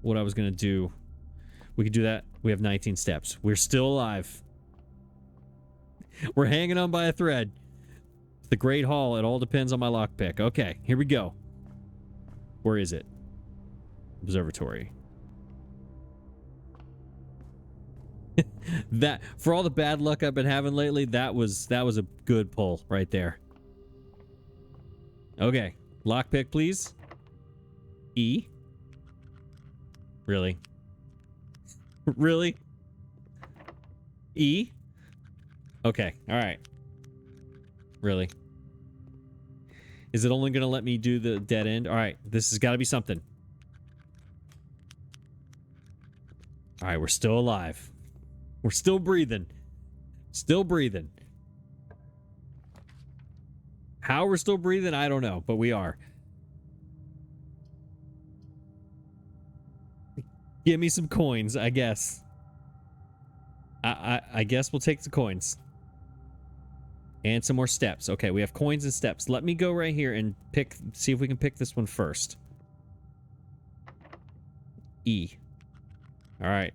Speaker 1: what I was going to do. We could do that. We have 19 steps. We're still alive. We're hanging on by a thread. The Great Hall. It all depends on my lockpick. Okay, here we go. Where is it? Observatory. That, for all the bad luck I've been having lately, that was a good pull right there. Okay, lockpick, please. E. Really? Really? E. Okay, all right. Really? Is it only going to let me do the dead end? All right, this has got to be something. All right, we're still alive. We're still breathing. Still breathing. How we're still breathing, I don't know, but we are. Give me some coins, I guess. I guess we'll take the coins. And some more steps. Okay, we have coins and steps. Let me go right here and see if we can pick this one first. E. All right.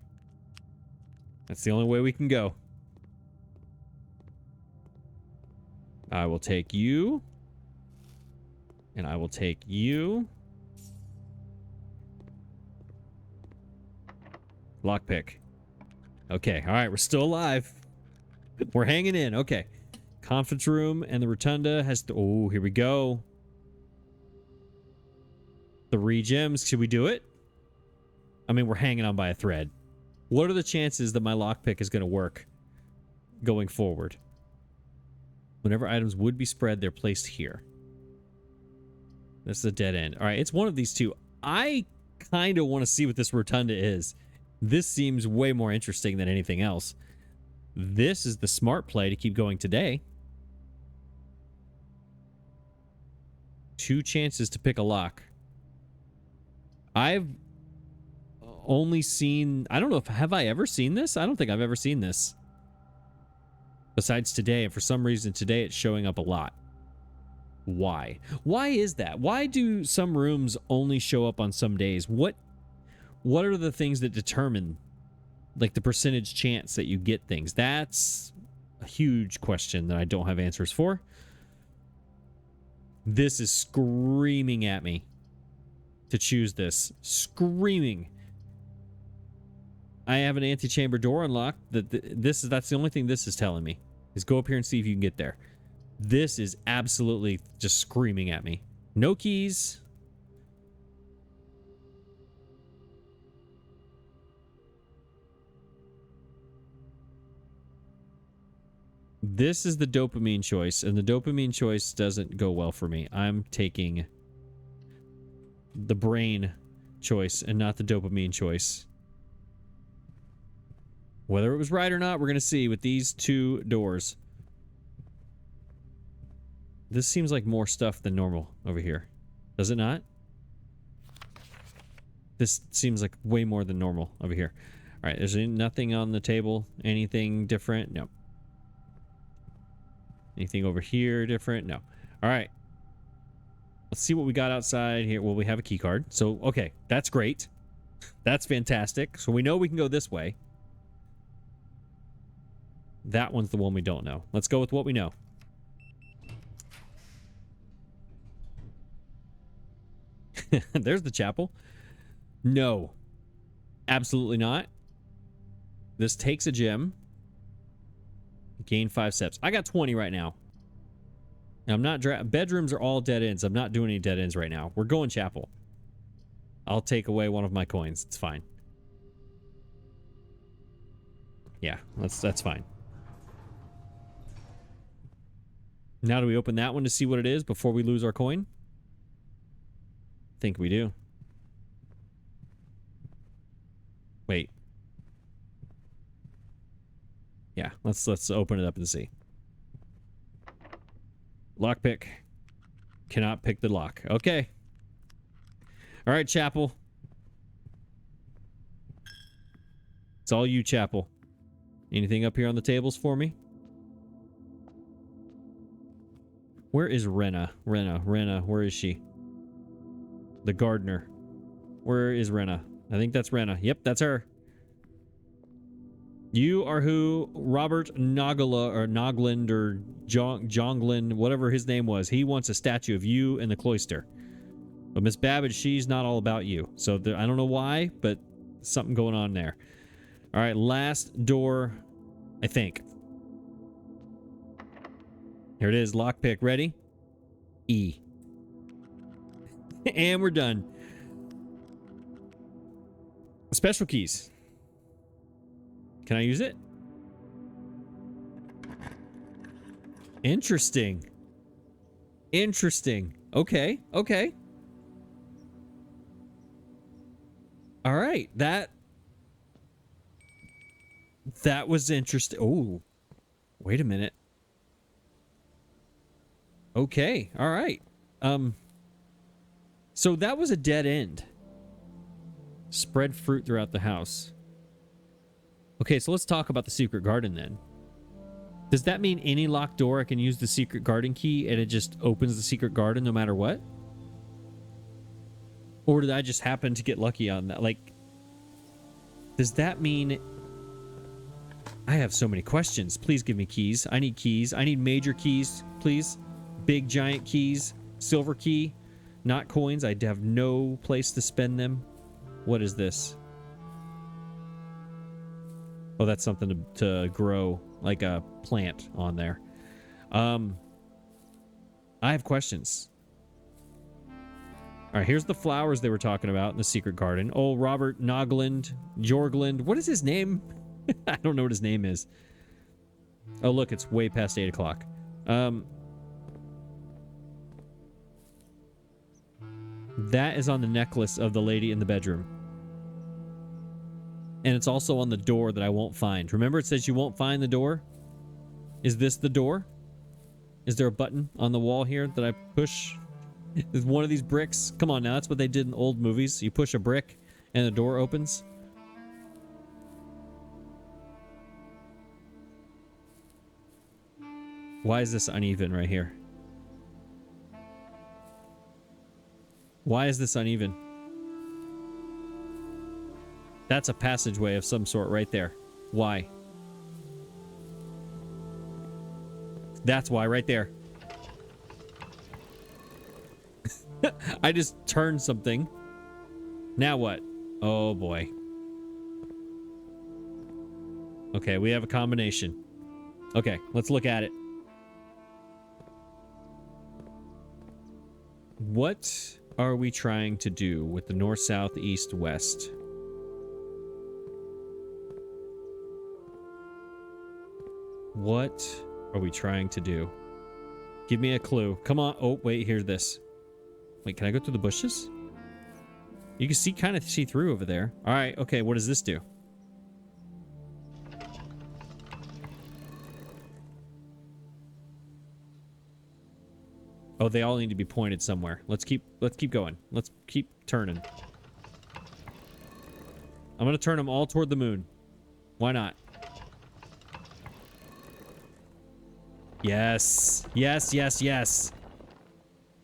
Speaker 1: That's the only way we can go. I will take you. And I will take you. Lockpick. Okay, all right, we're still alive. We're hanging in. Okay. Conference room and the rotunda has to... Oh, here we go. 3 gems. Should we do it? I mean, we're hanging on by a thread. What are the chances that my lockpick is going to work going forward? Whenever items would be spread, they're placed here. This is a dead end. All right, it's one of these two. I kind of want to see what this rotunda is. This seems way more interesting than anything else. This is the smart play to keep going today. 2 chances to pick a lock. I've only seen... I don't know if... Have I ever seen this? I don't think I've ever seen this. Besides today, and for some reason today it's showing up a lot. Why? Why is that? Why do some rooms only show up on some days? What are the things that determine, like, the percentage chance that you get things? That's a huge question that I don't have answers for. This is screaming at me to choose this. Screaming. I have an antechamber door unlocked. That's the only thing this is telling me. Is go up here and see if you can get there. This is absolutely just screaming at me. No keys. This is the dopamine choice, and the dopamine choice doesn't go well for me. I'm taking the brain choice and not the dopamine choice. Whether it was right or not, we're going to see with these 2 doors. This seems like more stuff than normal over here. Does it not? This seems like way more than normal over here. All right, there's nothing on the table. Anything different? No. Anything over here different? No. All right. Let's see what we got outside here. Well, we have a key card. So, okay, that's great. That's fantastic. So we know we can go this way. That one's the one we don't know. Let's go with what we know. There's the chapel. No. Absolutely not. This takes a gem. Gain 5 steps. I got 20 right now. I'm not... Bedrooms are all dead ends. I'm not doing any dead ends right now. We're going chapel. I'll take away one of my coins. It's fine. Yeah, that's fine. Now do we open that one to see what it is before we lose our coin? I think we do. Wait. Yeah, let's open it up and see. Lockpick. Cannot pick the lock. Okay. All right, chapel. It's all you, chapel. Anything up here on the tables for me? Where is Renna? Renna, where is she? The gardener. Where is Renna? I think that's Renna. Yep, that's her. You are who? Robert Nogala, or Nogland, or Jonglin, whatever his name was. He wants a statue of you in the cloister. But Miss Babbage, she's not all about you. So I don't know why, but something going on there. All right, last door, I think. Here it is, lockpick. Ready? E. And we're done. Special keys. Can I use it? Interesting. Interesting. Okay. Okay. All right. That was interesting. Oh, wait a minute. Okay. All right. So that was a dead end. Spread fruit throughout the house. Okay, so let's talk about the secret garden then. Does that mean any locked door I can use the secret garden key and it just opens the secret garden no matter what? Or did I just happen to get lucky on that? Like, does that mean... I have so many questions. Please give me keys. I need keys. I need major keys, please. Big giant keys. Silver key. Not coins. I have no place to spend them. What is this? Oh, that's something to grow, like a plant on there. I have questions. All right, here's the flowers they were talking about in the secret garden. Oh, Robert Nogland, Jorgland. What is his name? I don't know what his name is. Oh, look, it's way past 8 o'clock. That is on the necklace of the lady in the bedroom. And it's also on the door that I won't find. Remember, it says you won't find the door? Is this the door? Is there a button on the wall here that I push? Is one of these bricks? Come on now, that's what they did in old movies. You push a brick and the door opens. Why is this uneven right here? Why is this uneven? That's a passageway of some sort right there. Why? That's why right there. I just turned something. Now what? Oh boy. Okay, we have a combination. Okay, let's look at it. What are we trying to do with the north, south, east, west? What are we trying to do? Give me a clue. Come on. Oh, wait, here's this. Wait, can I go through the bushes? You can see, kind of see through over there. All right, okay, what does this do? Oh, they all need to be pointed somewhere. Let's keep going. Let's keep turning. I'm gonna turn them all toward the moon. Why not? Yes. Yes, yes, yes.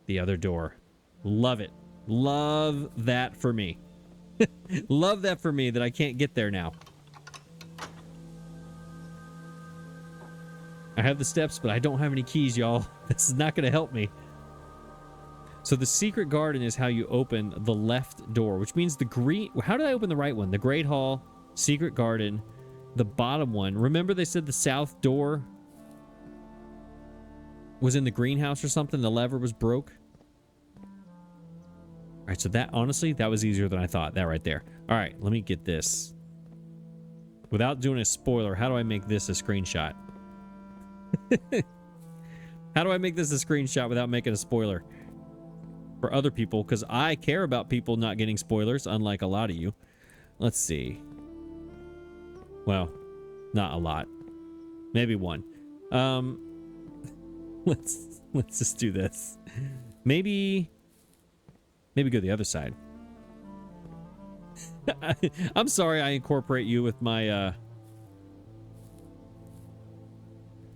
Speaker 1: The other door. Love it. Love that for me. Love that for me that I can't get there now. I have the steps, but I don't have any keys, y'all. This is not going to help me. So the secret garden is how you open the left door, which means the green... How did I open the right one? The Great Hall, secret garden, the bottom one. Remember they said the south door was in the greenhouse or something? The lever was broke? All right, so that, honestly, that was easier than I thought. That right there. All right, let me get this. Without doing a spoiler, how do I make this a screenshot? How do I make this a screenshot without making a spoiler? For other people, because I care about people not getting spoilers, unlike a lot of you. Let's see. Well, not a lot. Maybe one. Let's just do this. Maybe go the other side. I'm sorry I incorporate you with my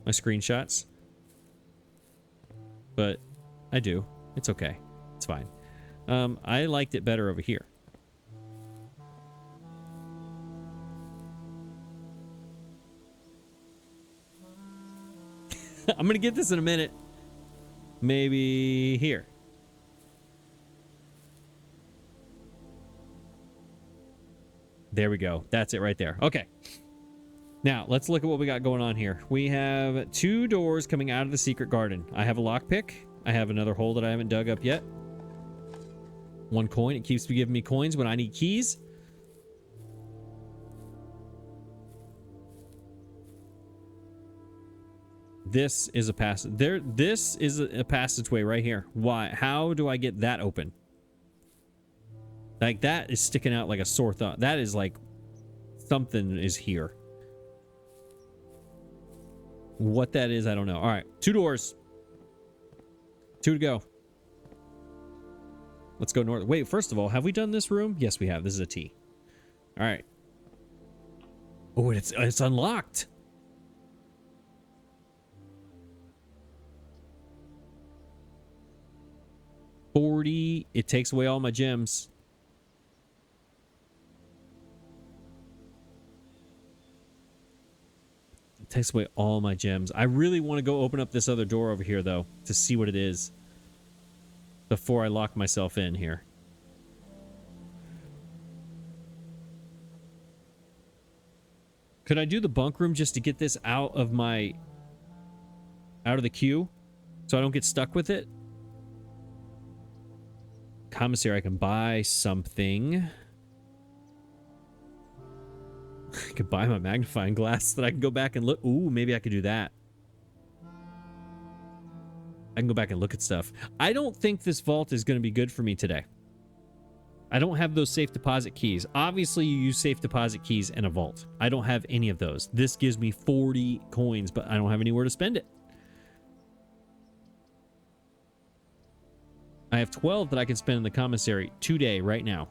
Speaker 1: my screenshots. But I do. It's okay. It's fine. I liked it better over here. I'm gonna get this in a minute. Maybe here. There we go. That's it right there. Okay. Now, let's look at what we got going on here. We have 2 doors coming out of the secret garden. I have a lockpick. I have another hole that I haven't dug up yet. 1 coin. It keeps giving me coins when I need keys. This is a passage. This is a passageway right here. Why? How do I get that open? Like, that is sticking out like a sore thumb. That is like something is here. What that is, I don't know. All right, 2 doors. 2 to go. Let's go north. Wait, first of all, have we done this room? Yes, we have. This is a T. All right. Oh, it's unlocked. $40. It takes away all my gems. It takes away all my gems. I really want to go open up this other door over here, though, to see what it is before I lock myself in here. Could I do the bunk room just to get this out of my out of the queue so I don't get stuck with it. Commissary, I can buy something. I could buy my magnifying glass so that I can go back and look. Ooh, maybe I could do that. I can go back and look at stuff. I don't think this vault is going to be good for me today. I don't have those safe deposit keys. Obviously, you use safe deposit keys in a vault. I don't have any of those. This gives me 40 coins, but I don't have anywhere to spend it. I have 12 that I can spend in the commissary today, right now.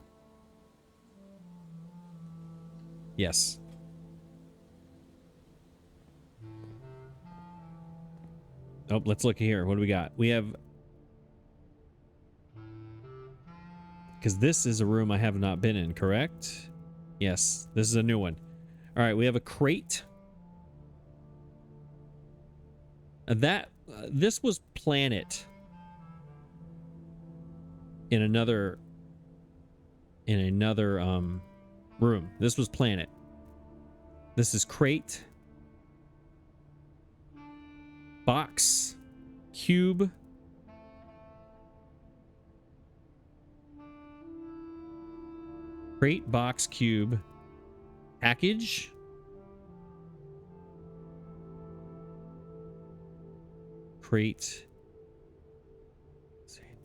Speaker 1: Yes. Oh, let's look here. What do we got? We have... Because this is a room I have not been in, correct? Yes, this is a new one. All right, we have a crate. This was Planet in another room. This was Planet. This is crate, box, cube, crate, box, cube, package, crate.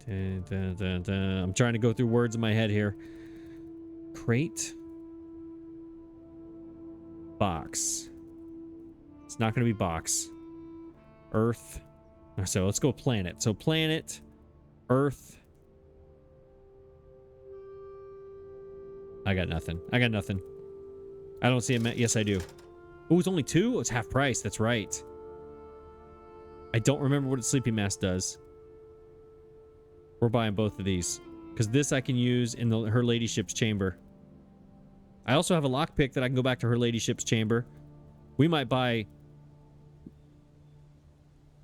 Speaker 1: I'm trying to go through words in my head here. Crate, box. It's not going to be box. Earth. So let's go planet. So planet, earth. I got nothing. I got nothing. I don't see it. Yes, I do. Oh, it's only 2? Oh, it's half price. That's right. I don't remember what a sleeping mask does. We're buying both of these because this I can use in her ladyship's chamber. I also have a lockpick that I can go back to her ladyship's chamber. We might buy...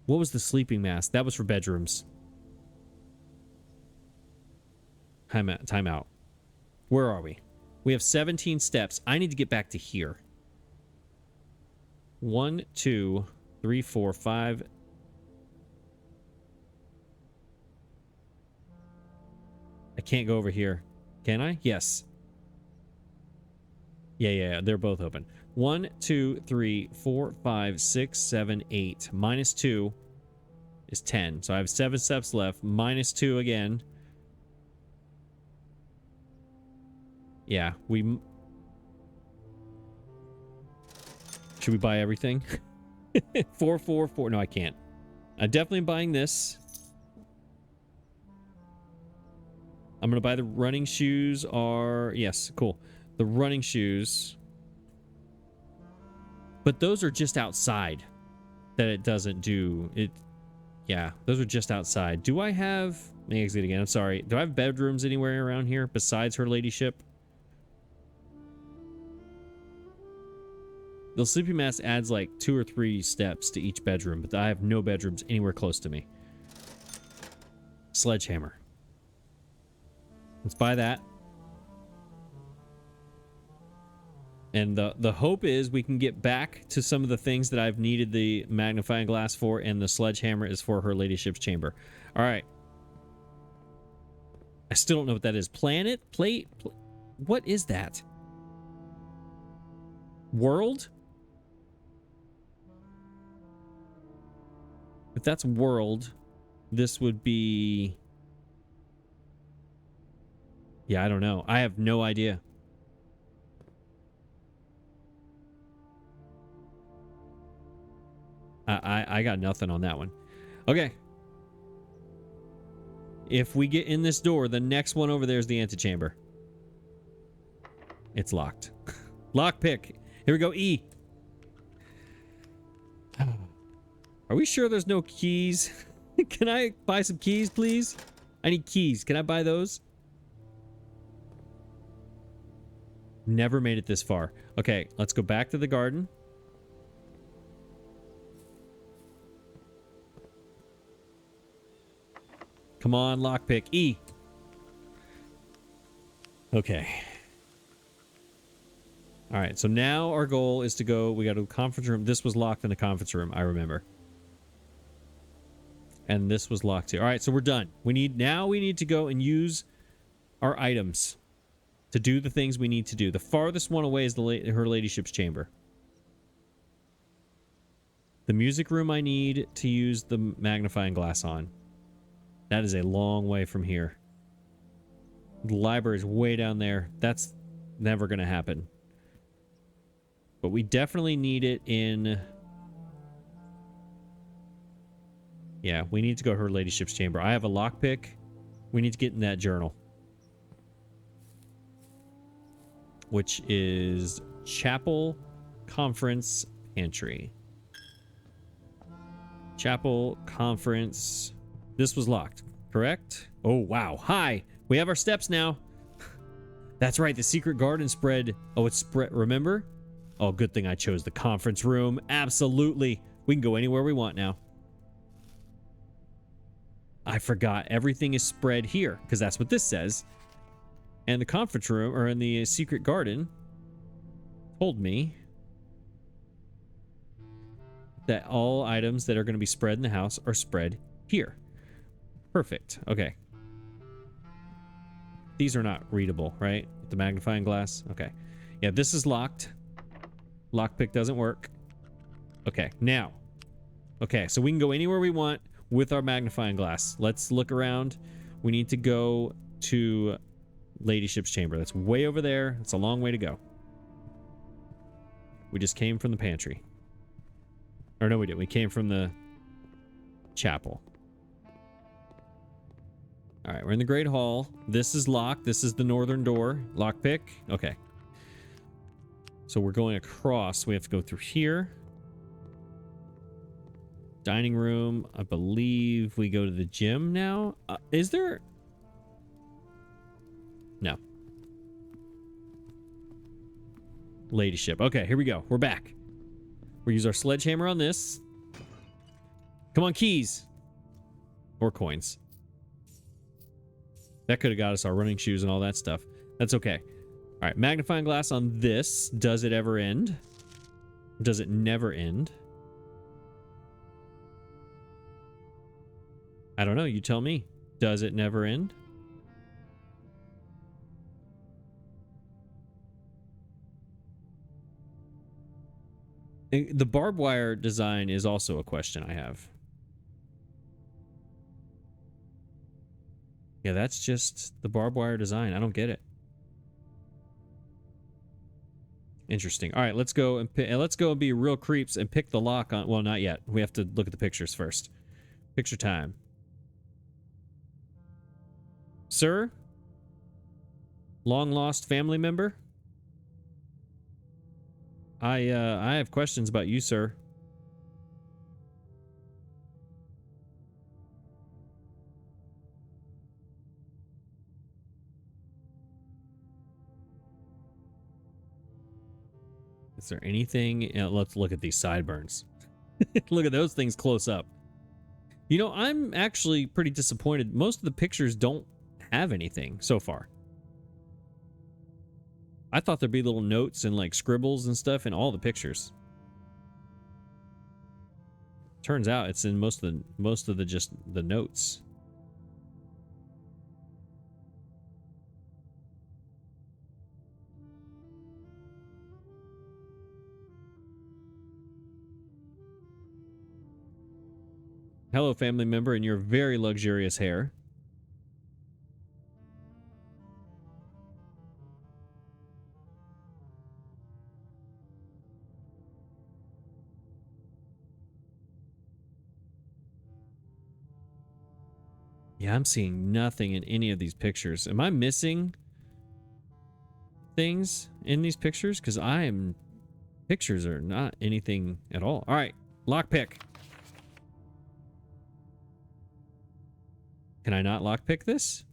Speaker 1: What was the sleeping mask? That was for bedrooms. Time out. Where are we? We have 17 steps. I need to get back to here. 1, 2, 3, 4, 5. I can't go over here. Can I? Yes. Yeah. They're both open. 1, 2, 3, 4, 5, 6, 7, 8. Minus 2 is 10. So I have 7 steps left. Minus 2 again. Yeah, should we buy everything? 4, 4, 4. No, I can't. I'm definitely buying this. I'm going to buy the running shoes are... Yes, cool. The running shoes. But those are just outside. That it doesn't do... it. Yeah, those are just outside. Do I have... Let me exit again. I'm sorry. Do I have bedrooms anywhere around here besides her ladyship? The sleeping mask adds like 2 or 3 steps to each bedroom, but I have no bedrooms anywhere close to me. Sledgehammer. Let's buy that. And the hope is we can get back to some of the things that I've needed the magnifying glass for, and the sledgehammer is for her ladyship's chamber. All right. I still don't know what that is. Planet? Plate? What is that? World? If that's world, this would be... Yeah, I don't know. I have no idea. I got nothing on that one. Okay. If we get in this door, the next one over there is the antechamber. It's locked. Lockpick. Here we go. E. Are we sure there's no keys? Can I buy some keys, please? I need keys. Can I buy those? Never made it this far. Okay, let's go back to the garden. Come on, lockpick. E. Okay. All right, so now our goal is to go... We got to the conference room. This was locked in the conference room, I remember. And this was locked here. All right, so we're done. We need to go and use our items to do the things we need to do. The farthest one away is her ladyship's chamber. The music room I need to use the magnifying glass on. That is a long way from here. The library is way down there. That's never going to happen. But we definitely need it in... Yeah, we need to go to her ladyship's chamber. I have a lockpick. We need to get in that journal. Which is Chapel Conference Pantry. Chapel Conference. This was locked, correct? Oh, wow. Hi. We have our steps now. That's right. The secret garden spread. Oh, it's spread. Remember? Oh, good thing I chose the conference room. Absolutely. We can go anywhere we want now. I forgot. Everything is spread here because that's what this says. And the conference room, or in the secret garden, told me that all items that are going to be spread in the house are spread here. Perfect. Okay. These are not readable, right? With the magnifying glass. Okay. Yeah, this is locked. Lockpick doesn't work. Okay, now. Okay, so we can go anywhere we want with our magnifying glass. Let's look around. We need to go to ladyship's chamber. That's way over there. It's a long way to go. We just came from the pantry. Or no, we didn't. We came from the chapel. All right, we're in the Great Hall. This is locked. This is the northern door. Lockpick. Okay. So we're going across. We have to go through here. Dining room. I believe we go to the gym now. Is there... No. Ladyship. Okay, here we go. We're back. We'll use our sledgehammer on this. Come on, keys. Or coins. That could have got us our running shoes and all that stuff. That's okay. All right, magnifying glass on this. Does it ever end? Does it never end? I don't know. You tell me. Does it never end? The barbed wire design is also a question I have. Yeah, that's just the barbed wire design. I don't get it. Interesting. All right, let's go and be real creeps and pick the lock on. Well, not yet. We have to look at the pictures first. Picture time. Sir? Long lost family member? I have questions about you, sir. Is there anything? Let's look at these sideburns. Look at those things close up. You know, I'm actually pretty disappointed. Most of the pictures don't have anything so far. I thought there'd be little notes and like scribbles and stuff in all the pictures. Turns out it's in most of the just the notes. Hello, family member, in your very luxurious hair. Yeah, I'm seeing nothing in any of these pictures. Am I missing things in these pictures? Because pictures are not anything at all. All right, lockpick. Can I not lockpick this?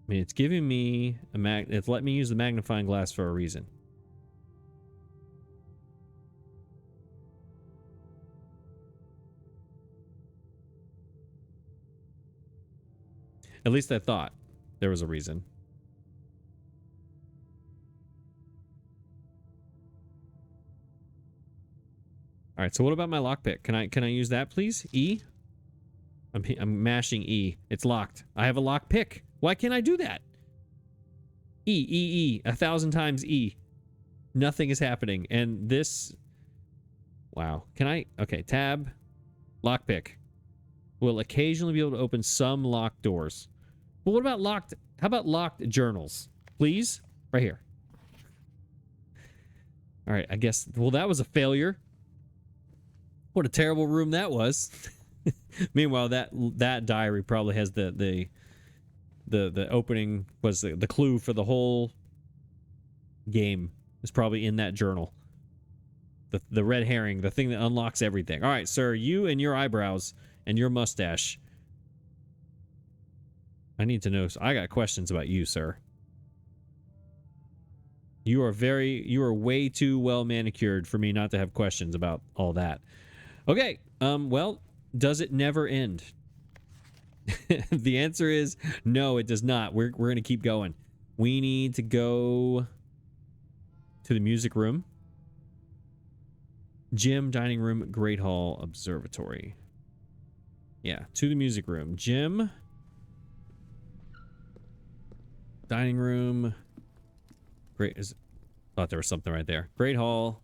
Speaker 1: I mean, it's giving me it's letting me use the magnifying glass for a reason. At least I thought there was a reason. All right, so what about my lockpick? Can I use that, please? E? I'm mashing E. It's locked. I have a lockpick. Why can't I do that? E. 1,000 times E. Nothing is happening. And this... Wow. Can I... Okay, tab. Lockpick. Will occasionally be able to open some locked doors. Well, what about locked... How about locked journals? Please? Right here. All right, I guess... Well, that was a failure. What a terrible room that was. Meanwhile, that diary probably has the opening, was the clue for the whole game is probably in that journal. The red herring, the thing that unlocks everything. All right, sir, you and your eyebrows and your mustache. I need to know. I got questions about you, sir. You are way too well manicured for me not to have questions about all that. Okay, well, does it never end? The answer is no, it does not. We're going to keep going. We need to go to the music room. Gym, dining room, great hall, observatory. Yeah, to the music room. Gym, dining room, great. Thought there was something right there. Great hall,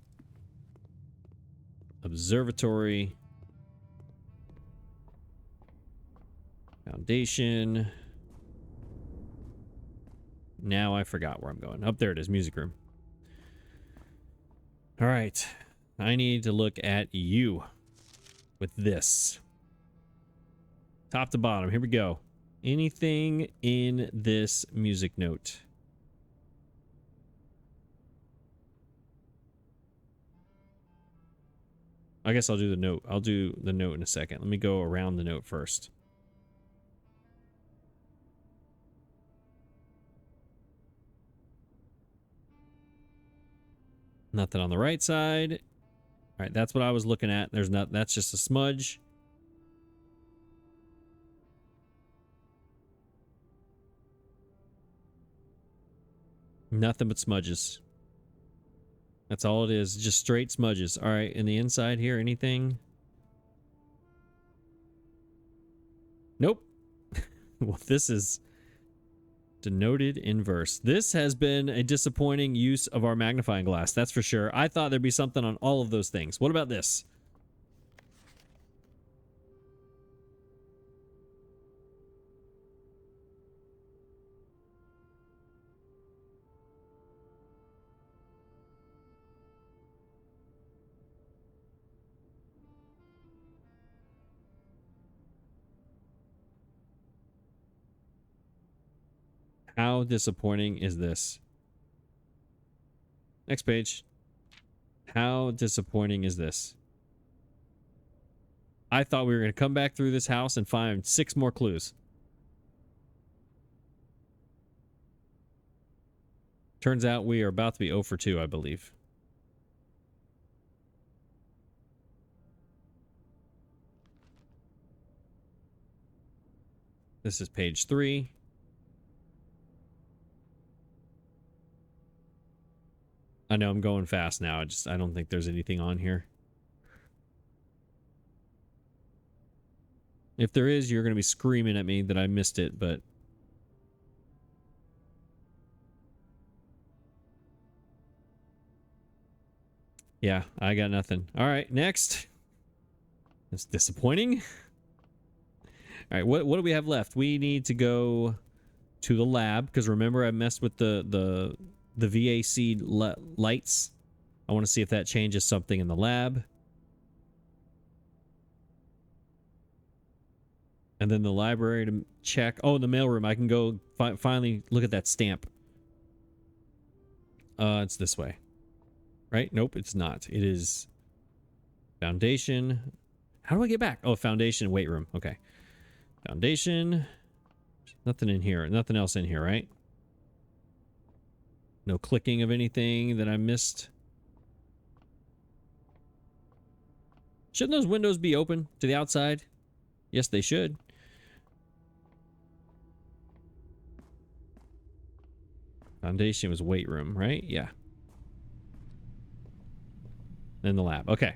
Speaker 1: observatory, foundation. Now I forgot where I'm going. Up there it is, music room. All right. I need to look at you with this. Top to bottom. Here we go. Anything in this music note? I guess I'll do the note. I'll do the note in a second. Let me go around the note first. Nothing on the right side. All right, that's what I was looking at. There's not. That's just a smudge. Nothing but smudges. That's all it is. Just straight smudges. All right, in the inside here, anything? Nope. Well, this is denoted inverse. This has been a disappointing use of our magnifying glass, that's for sure. I thought there'd be something on all of those things. What about this? How disappointing is this? Next page. How disappointing is this? I thought we were going to come back through this house and find 6 more clues. Turns out we are about to be 0 for 2, I believe. This is page 3. I know I'm going fast now. I don't think there's anything on here. If there is, you're going to be screaming at me that I missed it, but... Yeah, I got nothing. All right, next. That's disappointing. All right, what do we have left? We need to go to the lab, because remember I messed with the VAC lights. I want to see if that changes something in the lab. And then the library to check. Oh, the mailroom. I can go finally look at that stamp. It's this way. Right? Nope, it's not. It is foundation. How do I get back? Oh, foundation, weight room. Okay. Foundation. Nothing in here. Nothing else in here, right? No clicking of anything that I missed. Shouldn't those windows be open to the outside? Yes, they should. Foundation was weight room, right? Yeah. Then the lab. Okay.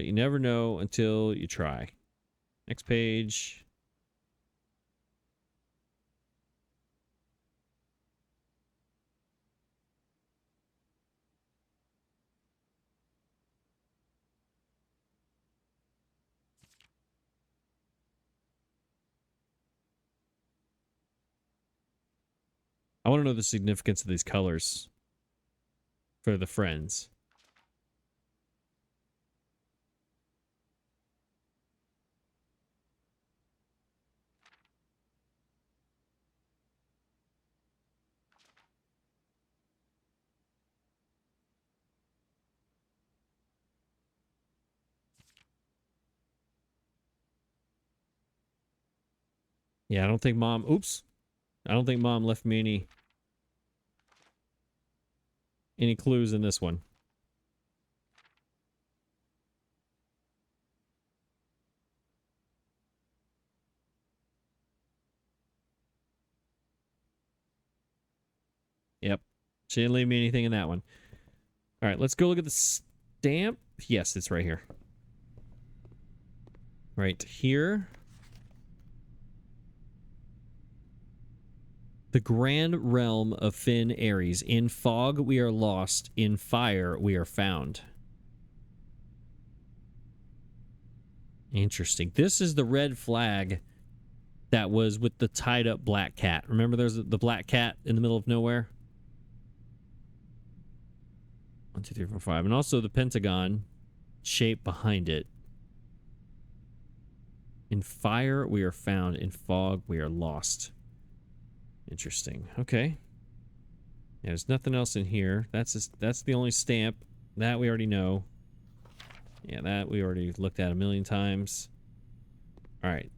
Speaker 1: but you never know until you try. Next page. I want to know the significance of these colors for the friends. Yeah, I don't think mom... Oops. I don't think mom left me any clues in this one. Yep. She didn't leave me anything in that one. All right, let's go look at the stamp. Yes, it's right here. Right here. The grand realm of Finn Ares. In fog we are lost. In fire we are found. Interesting. This is the red flag that was with the tied up black cat. Remember there's the black cat in the middle of nowhere? 1, 2, 3, 4, 5. And also the pentagon shape behind it. In fire we are found. In fog we are lost. Interesting. Okay. Yeah, there's nothing else in here. That's the only stamp. That we already know. Yeah, that we already looked at a million times. All right.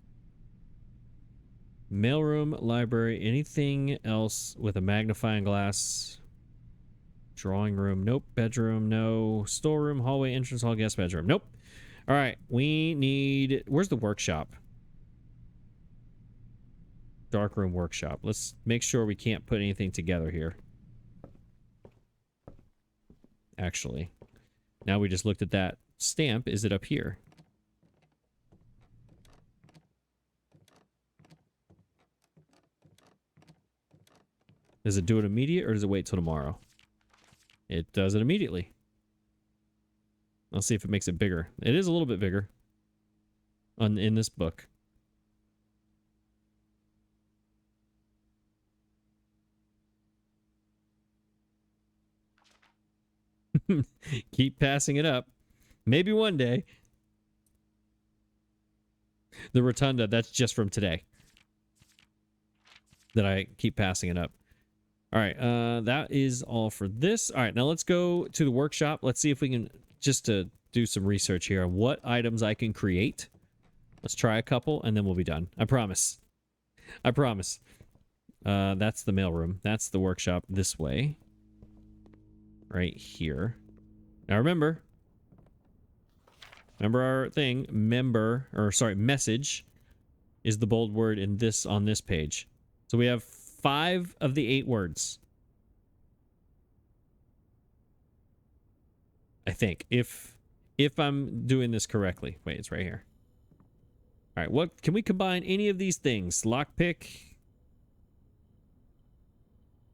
Speaker 1: Mailroom, library, anything else with a magnifying glass? Drawing room, nope. Bedroom, no. Storeroom, hallway, entrance hall, guest bedroom, nope. All right, we need... Where's the workshop? Darkroom workshop. Let's make sure we can't put anything together here. Actually. Now we just looked at that stamp. Is it up here? Does it do it immediate or does it wait till tomorrow? It does it immediately. I'll see if it makes it bigger. It is a little bit bigger in this book. Keep passing it up. Maybe one day. The rotunda, that's just from today. That I keep passing it up. All right, that is all for this. All right, now let's go to the workshop. Let's see if we can, just to do some research here on what items I can create. Let's try a couple, and then we'll be done. I promise. I promise. That's the mailroom. That's the workshop this way. Right here. Now remember our thing, message is the bold word in this, on this page. So we have 5 of the 8 words. I think, if I'm doing this correctly. Wait, it's right here. All right, what can we combine any of these things? Lockpick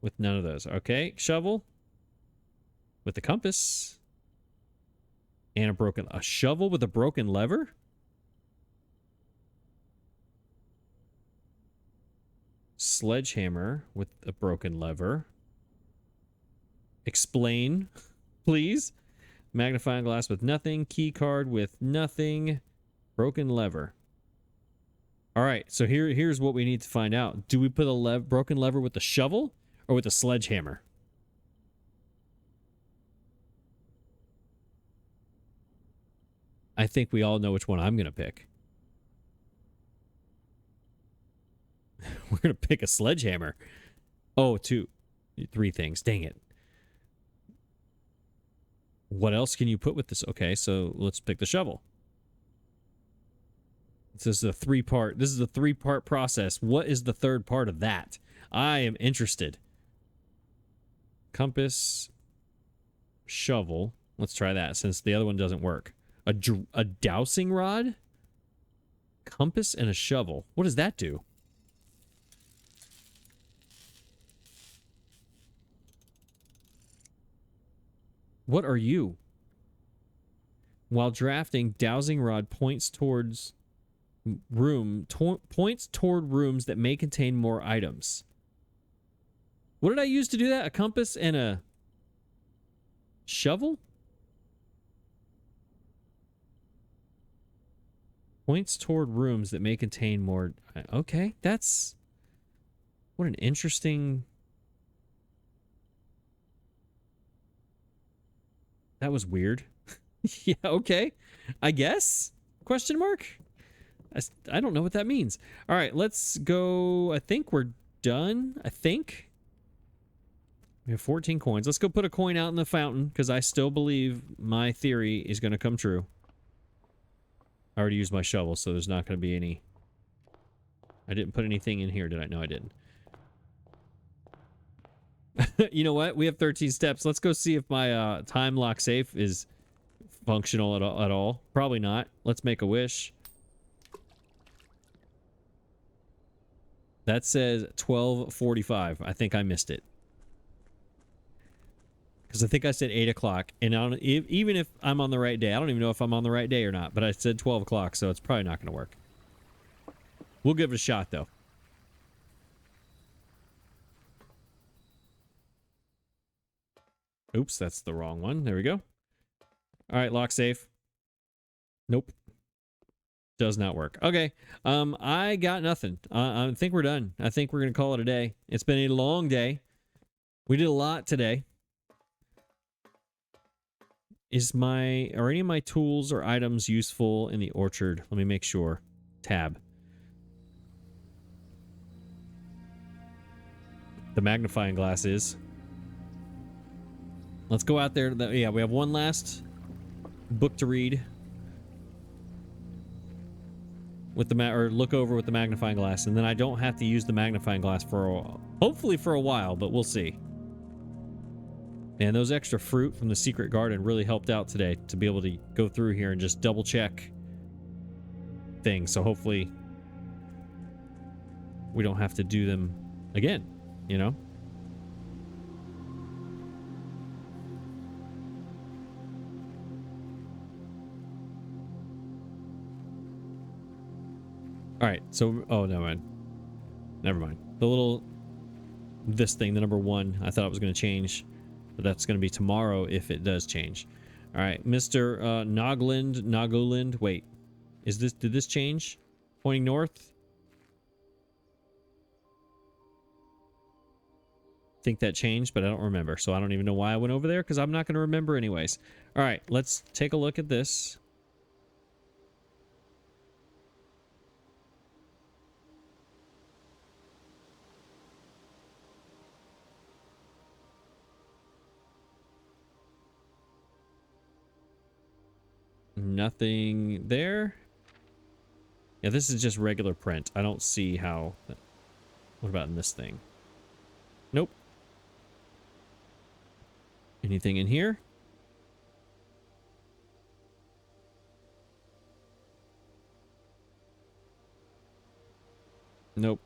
Speaker 1: with none of those. Okay, shovel with the compass. And a shovel with a broken lever? Sledgehammer with a broken lever. Explain, please. Magnifying glass with nothing. Key card with nothing. Broken lever. All right, so here's what we need to find out. Do we put a broken lever with the shovel or with a sledgehammer? I think we all know which one I'm going to pick. We're going to pick a sledgehammer. Oh, 3 things. Dang it. What else can you put with this? Okay, so let's pick the shovel. This is a 3-part process. What is the 3rd part of that? I am interested. Compass, shovel. Let's try that since the other one doesn't work. A dowsing rod? Compass and a shovel. What does that do? What are you? While drafting, dowsing rod points towards points toward rooms that may contain more items. What did I use to do that? A compass and a shovel? Points toward rooms that may contain more. Okay, that's... What an interesting... That was weird. Yeah, okay. I guess? Question mark? I don't know what that means. All right, let's go. I think we're done. I think. We have 14 coins. Let's go put a coin out in the fountain because I still believe my theory is going to come true. I already used my shovel, so there's not going to be any... I didn't put anything in here, did I? No, I didn't. You know what? We have 13 steps. Let's go see if my time lock safe is functional at all. Probably not. Let's make a wish. That says 12:45. I think I missed it. Because I think I said 8 o'clock. And even if I'm on the right day, I don't even know if I'm on the right day or not. But I said 12 o'clock, so it's probably not going to work. We'll give it a shot, though. Oops, that's the wrong one. There we go. All right, lock safe. Nope. Does not work. Okay. I got nothing. I think we're done. I think we're going to call it a day. It's been a long day. We did a lot today. Are any of my tools or items useful in the orchard? Let me make sure. Tab. The magnifying glass is. Let's go out there. Yeah, we have one last book to read. With the or look over with the magnifying glass, and then I don't have to use the magnifying glass hopefully for a while, but we'll see. Man, those extra fruit from the secret garden really helped out today to be able to go through here and just double check things. So hopefully we don't have to do them again, you know? All right, so, oh, never mind. Never mind. This thing, the number 1, I thought it was going to change, but that's going to be tomorrow if it does change. All right, Mr. Nogland, wait. Did this change? Pointing north? I think that changed, but I don't remember, so I don't even know why I went over there, because I'm not going to remember anyways. All right, let's take a look at this. Nothing there. Yeah, this is just regular print. I don't see how... What about in this thing? Nope. Anything in here? Nope.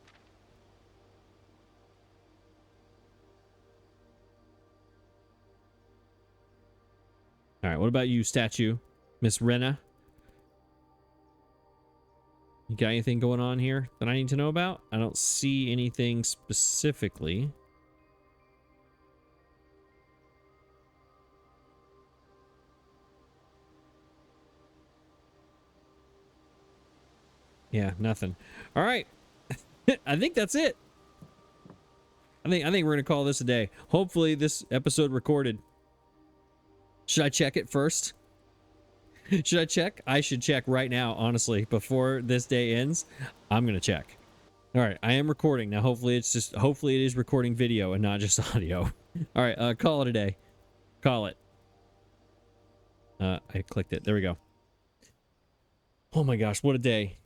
Speaker 1: All right, what about you, statue? Miss Rena? You got anything going on here that I need to know about? I don't see anything specifically. Yeah, nothing. All right. I think that's it. I think we're going to call this a day. Hopefully this episode recorded. Should I check it first? Should I check? I should check right now, honestly, before this day ends. I'm going to check. All right, I am recording. Now, hopefully it is recording video and not just audio. All right, call it a day. Call it. I clicked it. There we go. Oh my gosh, what a day.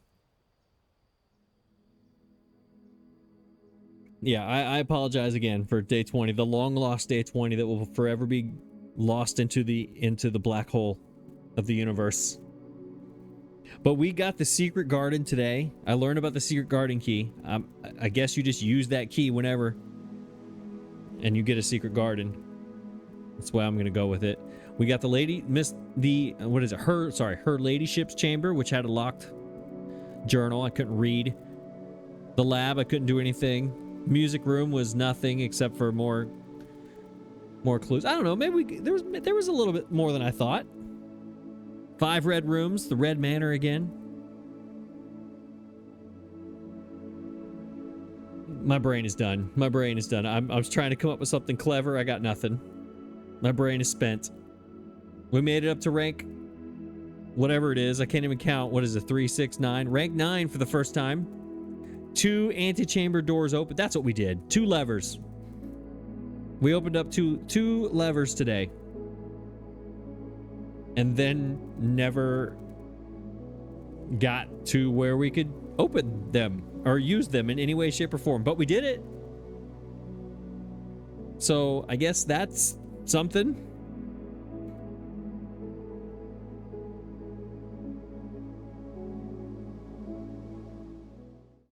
Speaker 1: Yeah, I apologize again for day 20, the long lost day 20 that will forever be lost into the black hole of the universe. But we got the secret garden today. I learned about the secret garden key. I guess you just use that key whenever, and you get a secret garden. That's why I'm gonna go with it. We got the lady, what is it? Her ladyship's chamber, which had a locked journal. I couldn't read. The lab, I couldn't do anything. Music room was nothing except for more clues. I don't know. Maybe there was a little bit more than I thought. 5 red rooms, the Red Manor again. My brain is done. My brain is done. I was trying to come up with something clever. I got nothing. My brain is spent. We made it up to rank whatever it is. I can't even count. What is it? 3, 6, 9. Rank 9 for the first time. 2 antechamber doors open. That's what we did. 2 levers. We opened up two levers today. And then never got to where we could open them or use them in any way, shape, or form. But we did it. So I guess that's something.